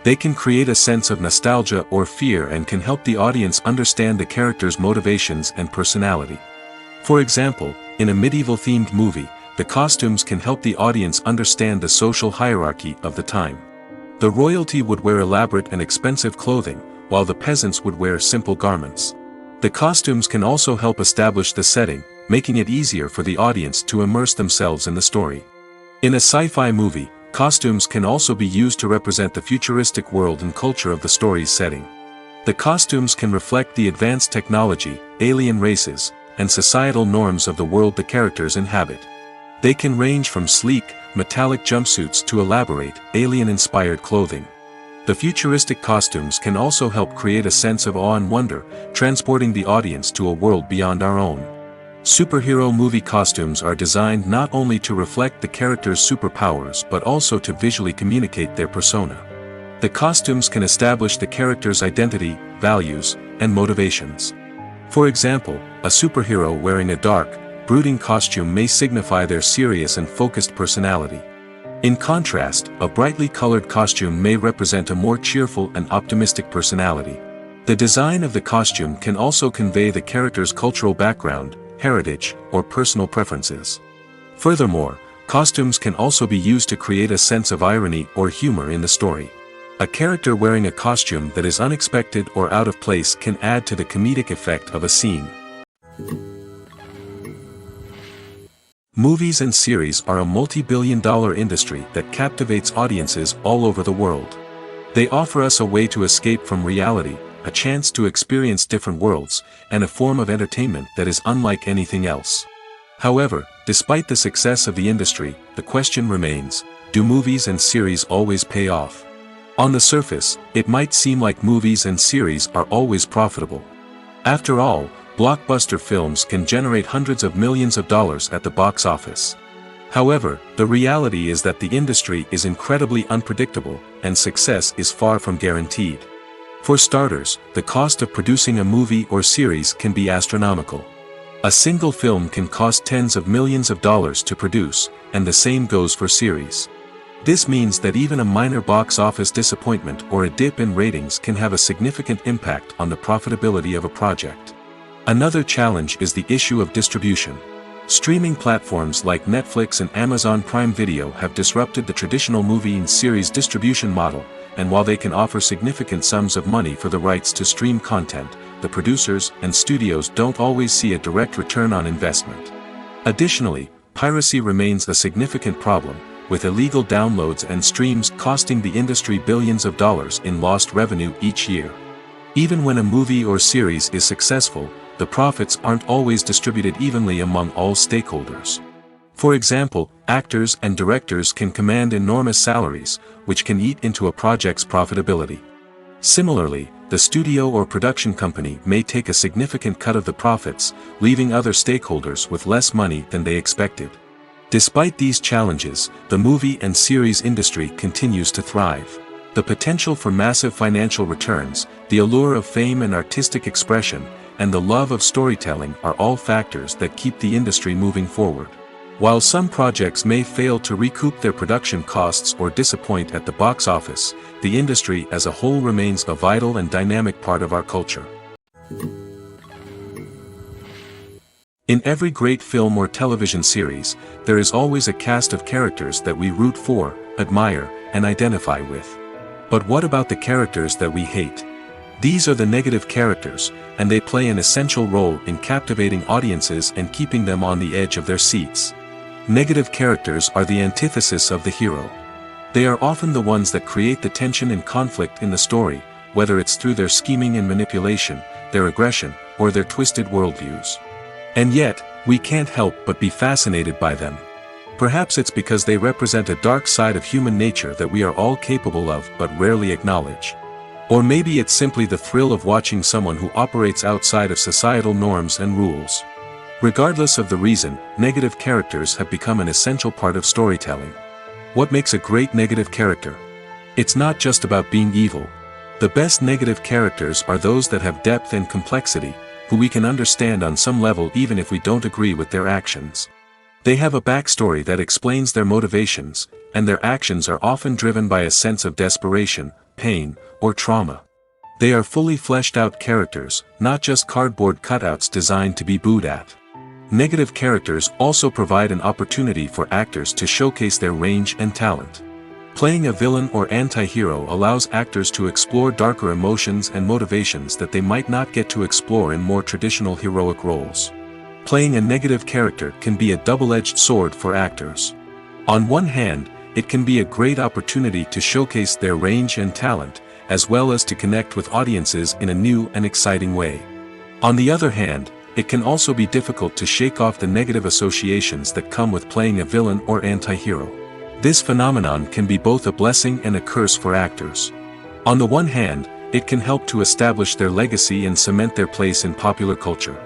They can create a sense of nostalgia or fear and can help the audience understand the character's motivations and personality. For example, in a medieval-themed movie, the costumes can help the audience understand the social hierarchy of the time. The royalty would wear elaborate and expensive clothing, while the peasants would wear simple garments. The costumes can also help establish the setting, making it easier for the audience to immerse themselves in the story. In a sci-fi movie, costumes can also be used to represent the futuristic world and culture of the story's setting. The costumes can reflect the advanced technology, alien races, and societal norms of the world the characters inhabit. They can range from sleek, metallic jumpsuits to elaborate, alien-inspired clothing. The futuristic costumes can also help create a sense of awe and wonder, transporting the audience to a world beyond our own. Superhero movie costumes are designed not only to reflect the character's superpowers but also to visually communicate their persona. The costumes can establish the character's identity, values, and motivations. For example, a superhero wearing a dark, brooding costume may signify their serious and focused personality. In contrast, a brightly colored costume may represent a more cheerful and optimistic personality. The design of the costume can also convey the character's cultural background, heritage, or personal preferences. Furthermore, costumes can also be used to create a sense of irony or humor in the story. A character wearing a costume that is unexpected or out of place can add to the comedic effect of a scene. Movies and series are a multi-billion-dollar industry that captivates audiences all over the world. They offer us a way to escape from reality, a chance to experience different worlds, and a form of entertainment that is unlike anything else. However, despite the success of the industry, the question remains, do movies and series always pay off? On the surface, it might seem like movies and series are always profitable. After all, blockbuster films can generate hundreds of millions of dollars at the box office. However, the reality is that the industry is incredibly unpredictable, and success is far from guaranteed. For starters, the cost of producing a movie or series can be astronomical. A single film can cost tens of millions of dollars to produce, and the same goes for series. This means that even a minor box office disappointment or a dip in ratings can have a significant impact on the profitability of a project. Another challenge is the issue of distribution. Streaming platforms like Netflix and Amazon Prime Video have disrupted the traditional movie and series distribution model, and while they can offer significant sums of money for the rights to stream content, the producers and studios don't always see a direct return on investment. Additionally, piracy remains a significant problem, with illegal downloads and streams costing the industry billions of dollars in lost revenue each year. Even when a movie or series is successful, the profits aren't always distributed evenly among all stakeholders. For example, actors and directors can command enormous salaries, which can eat into a project's profitability. Similarly, the studio or production company may take a significant cut of the profits, leaving other stakeholders with less money than they expected. Despite these challenges, the movie and series industry continues to thrive. The potential for massive financial returns, the allure of fame and artistic expression, and the love of storytelling are all factors that keep the industry moving forward. While some projects may fail to recoup their production costs or disappoint at the box office, the industry as a whole remains a vital and dynamic part of our culture. In every great film or television series, there is always a cast of characters that we root for, admire, and identify with. But what about the characters that we hate? These are the negative characters, and they play an essential role in captivating audiences and keeping them on the edge of their seats. Negative characters are the antithesis of the hero. They are often the ones that create the tension and conflict in the story, whether it's through their scheming and manipulation, their aggression, or their twisted worldviews. And yet, we can't help but be fascinated by them. Perhaps it's because they represent a dark side of human nature that we are all capable of but rarely acknowledge. Or maybe it's simply the thrill of watching someone who operates outside of societal norms and rules. Regardless of the reason, negative characters have become an essential part of storytelling. What makes a great negative character? It's not just about being evil. The best negative characters are those that have depth and complexity, who we can understand on some level even if we don't agree with their actions. They have a backstory that explains their motivations, and their actions are often driven by a sense of desperation, pain, or trauma. They are fully fleshed out characters, not just cardboard cutouts designed to be booed at. Negative characters also provide an opportunity for actors to showcase their range and talent. Playing a villain or anti-hero allows actors to explore darker emotions and motivations that they might not get to explore in more traditional heroic roles. Playing a negative character can be a double-edged sword for actors. On one hand, it can be a great opportunity to showcase their range and talent, as well as to connect with audiences in a new and exciting way. On the other hand, it can also be difficult to shake off the negative associations that come with playing a villain or anti-hero. This phenomenon can be both a blessing and a curse for actors. On the one hand, it can help to establish their legacy and cement their place in popular culture.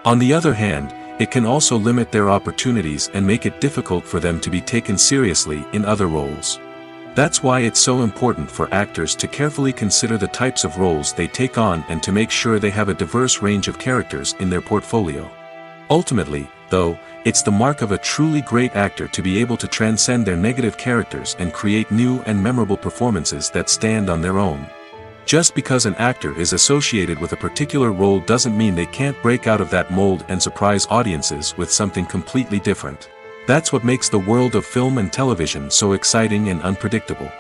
On the other hand, it can also limit their opportunities and make it difficult for them to be taken seriously in other roles. That's why it's so important for actors to carefully consider the types of roles they take on and to make sure they have a diverse range of characters in their portfolio. Ultimately, though, it's the mark of a truly great actor to be able to transcend their negative characters and create new and memorable performances that stand on their own. Just because an actor is associated with a particular role doesn't mean they can't break out of that mold and surprise audiences with something completely different. That's what makes the world of film and television so exciting and unpredictable.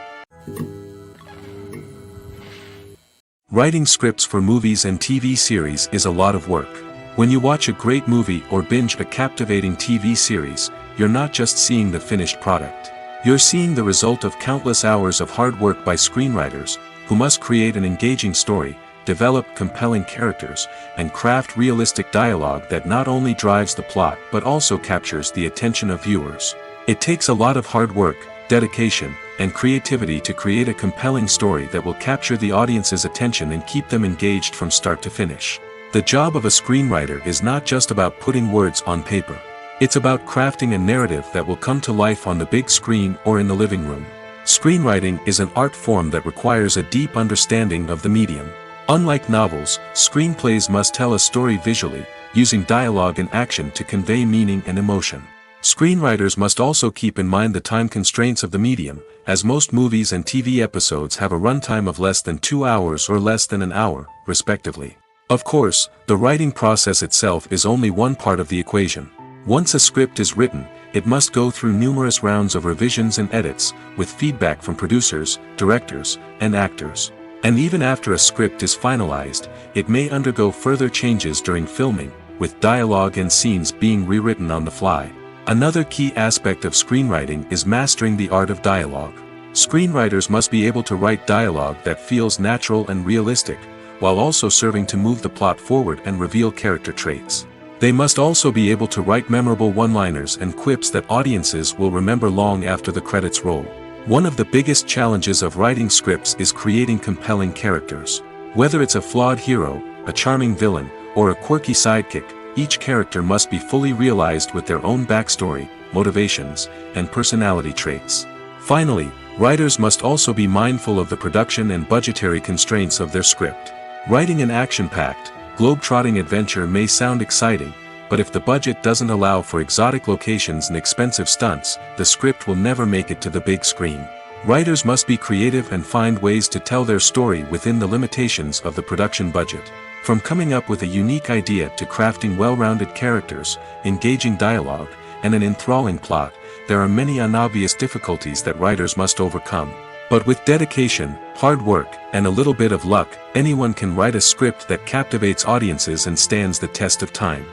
Writing scripts for movies and TV series is a lot of work. When you watch a great movie or binge a captivating TV series, you're not just seeing the finished product. You're seeing the result of countless hours of hard work by screenwriters, who must create an engaging story, develop compelling characters, and craft realistic dialogue that not only drives the plot but also captures the attention of viewers. It takes a lot of hard work, dedication, and creativity to create a compelling story that will capture the audience's attention and keep them engaged from start to finish. The job of a screenwriter is not just about putting words on paper. It's about crafting a narrative that will come to life on the big screen or in the living room. Screenwriting is an art form that requires a deep understanding of the medium. Unlike novels, screenplays must tell a story visually, using dialogue and action to convey meaning and emotion. Screenwriters must also keep in mind the time constraints of the medium, as most movies and TV episodes have a runtime of less than 2 hours or less than an hour, respectively. Of course, the writing process itself is only one part of the equation. Once a script is written, it must go through numerous rounds of revisions and edits, with feedback from producers, directors, and actors. And even after a script is finalized, it may undergo further changes during filming, with dialogue and scenes being rewritten on the fly. Another key aspect of screenwriting is mastering the art of dialogue. Screenwriters must be able to write dialogue that feels natural and realistic, while also serving to move the plot forward and reveal character traits. They must also be able to write memorable one-liners and quips that audiences will remember long after the credits roll. One of the biggest challenges of writing scripts is creating compelling characters. Whether it's a flawed hero, a charming villain, or a quirky sidekick, each character must be fully realized with their own backstory, motivations, and personality traits. Finally, writers must also be mindful of the production and budgetary constraints of their script. Writing an action-packed, globe-trotting adventure may sound exciting, but if the budget doesn't allow for exotic locations and expensive stunts, the script will never make it to the big screen. Writers must be creative and find ways to tell their story within the limitations of the production budget. From coming up with a unique idea to crafting well-rounded characters, engaging dialogue, and an enthralling plot, there are many unobvious difficulties that writers must overcome. But with dedication, hard work, and a little bit of luck, anyone can write a script that captivates audiences and stands the test of time.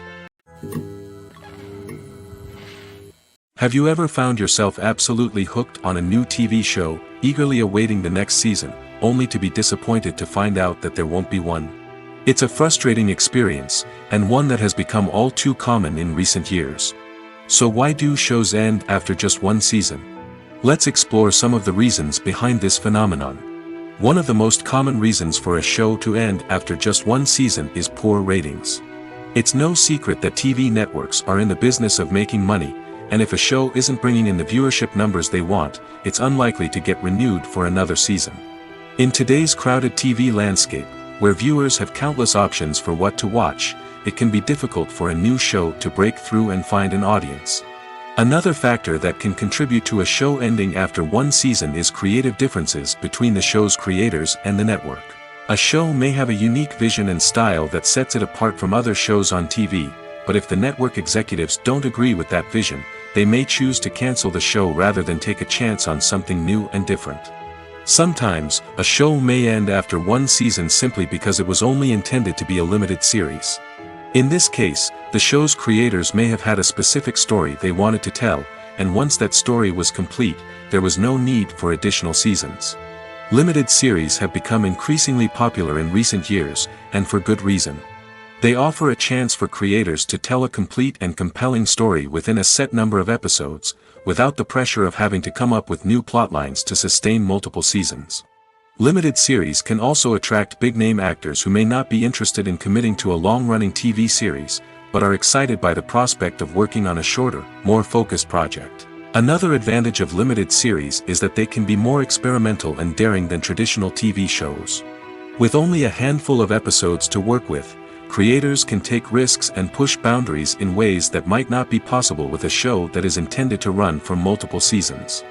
Have you ever found yourself absolutely hooked on a new TV show, eagerly awaiting the next season, only to be disappointed to find out that there won't be one? It's a frustrating experience, and one that has become all too common in recent years. So why do shows end after just one season? Let's explore some of the reasons behind this phenomenon. One of the most common reasons for a show to end after just one season is poor ratings. It's no secret that TV networks are in the business of making money, and if a show isn't bringing in the viewership numbers they want, it's unlikely to get renewed for another season. In today's crowded TV landscape, where viewers have countless options for what to watch, it can be difficult for a new show to break through and find an audience. Another factor that can contribute to a show ending after one season is creative differences between the show's creators and the network. A show may have a unique vision and style that sets it apart from other shows on TV, but if the network executives don't agree with that vision, they may choose to cancel the show rather than take a chance on something new and different. Sometimes, a show may end after one season simply because it was only intended to be a limited series. In this case, the show's creators may have had a specific story they wanted to tell, and once that story was complete, there was no need for additional seasons. Limited series have become increasingly popular in recent years, and for good reason. They offer a chance for creators to tell a complete and compelling story within a set number of episodes, without the pressure of having to come up with new plotlines to sustain multiple seasons. Limited series can also attract big-name actors who may not be interested in committing to a long-running TV series, but are excited by the prospect of working on a shorter, more focused project. Another advantage of limited series is that they can be more experimental and daring than traditional TV shows. With only a handful of episodes to work with, creators can take risks and push boundaries in ways that might not be possible with a show that is intended to run for multiple seasons.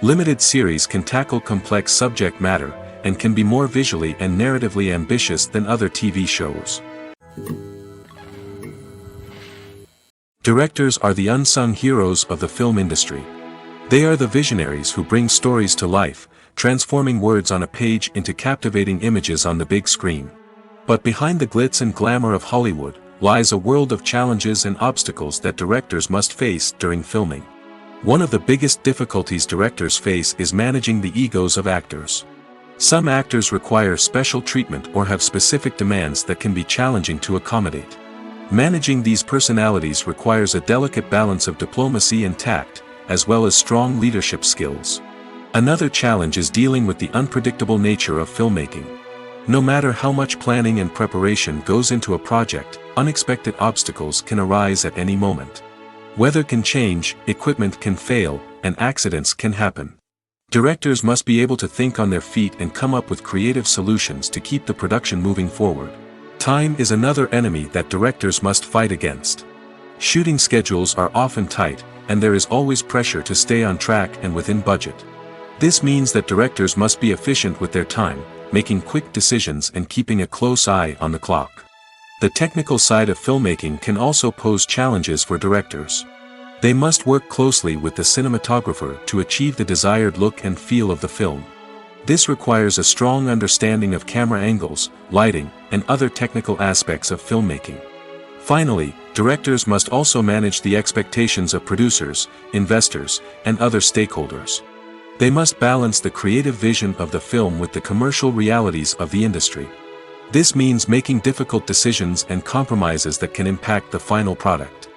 Limited series can tackle complex subject matter, and can be more visually and narratively ambitious than other TV shows. Directors are the unsung heroes of the film industry. They are the visionaries who bring stories to life, transforming words on a page into captivating images on the big screen. But behind the glitz and glamour of Hollywood, lies a world of challenges and obstacles that directors must face during filming. One of the biggest difficulties directors face is managing the egos of actors. Some actors require special treatment or have specific demands that can be challenging to accommodate. Managing these personalities requires a delicate balance of diplomacy and tact, as well as strong leadership skills. Another challenge is dealing with the unpredictable nature of filmmaking. No matter how much planning and preparation goes into a project, unexpected obstacles can arise at any moment. Weather can change, equipment can fail, and accidents can happen. Directors must be able to think on their feet and come up with creative solutions to keep the production moving forward. Time is another enemy that directors must fight against. Shooting schedules are often tight, and there is always pressure to stay on track and within budget. This means that directors must be efficient with their time, making quick decisions and keeping a close eye on the clock. The technical side of filmmaking can also pose challenges for directors. They must work closely with the cinematographer to achieve the desired look and feel of the film. This requires a strong understanding of camera angles, lighting, and other technical aspects of filmmaking. Finally, directors must also manage the expectations of producers, investors, and other stakeholders. They must balance the creative vision of the film with the commercial realities of the industry. This means making difficult decisions and compromises that can impact the final product.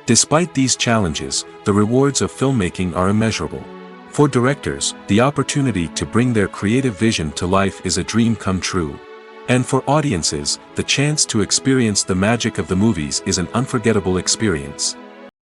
Despite these challenges, the rewards of filmmaking are immeasurable. For directors, the opportunity to bring their creative vision to life is a dream come true. And for audiences, the chance to experience the magic of the movies is an unforgettable experience.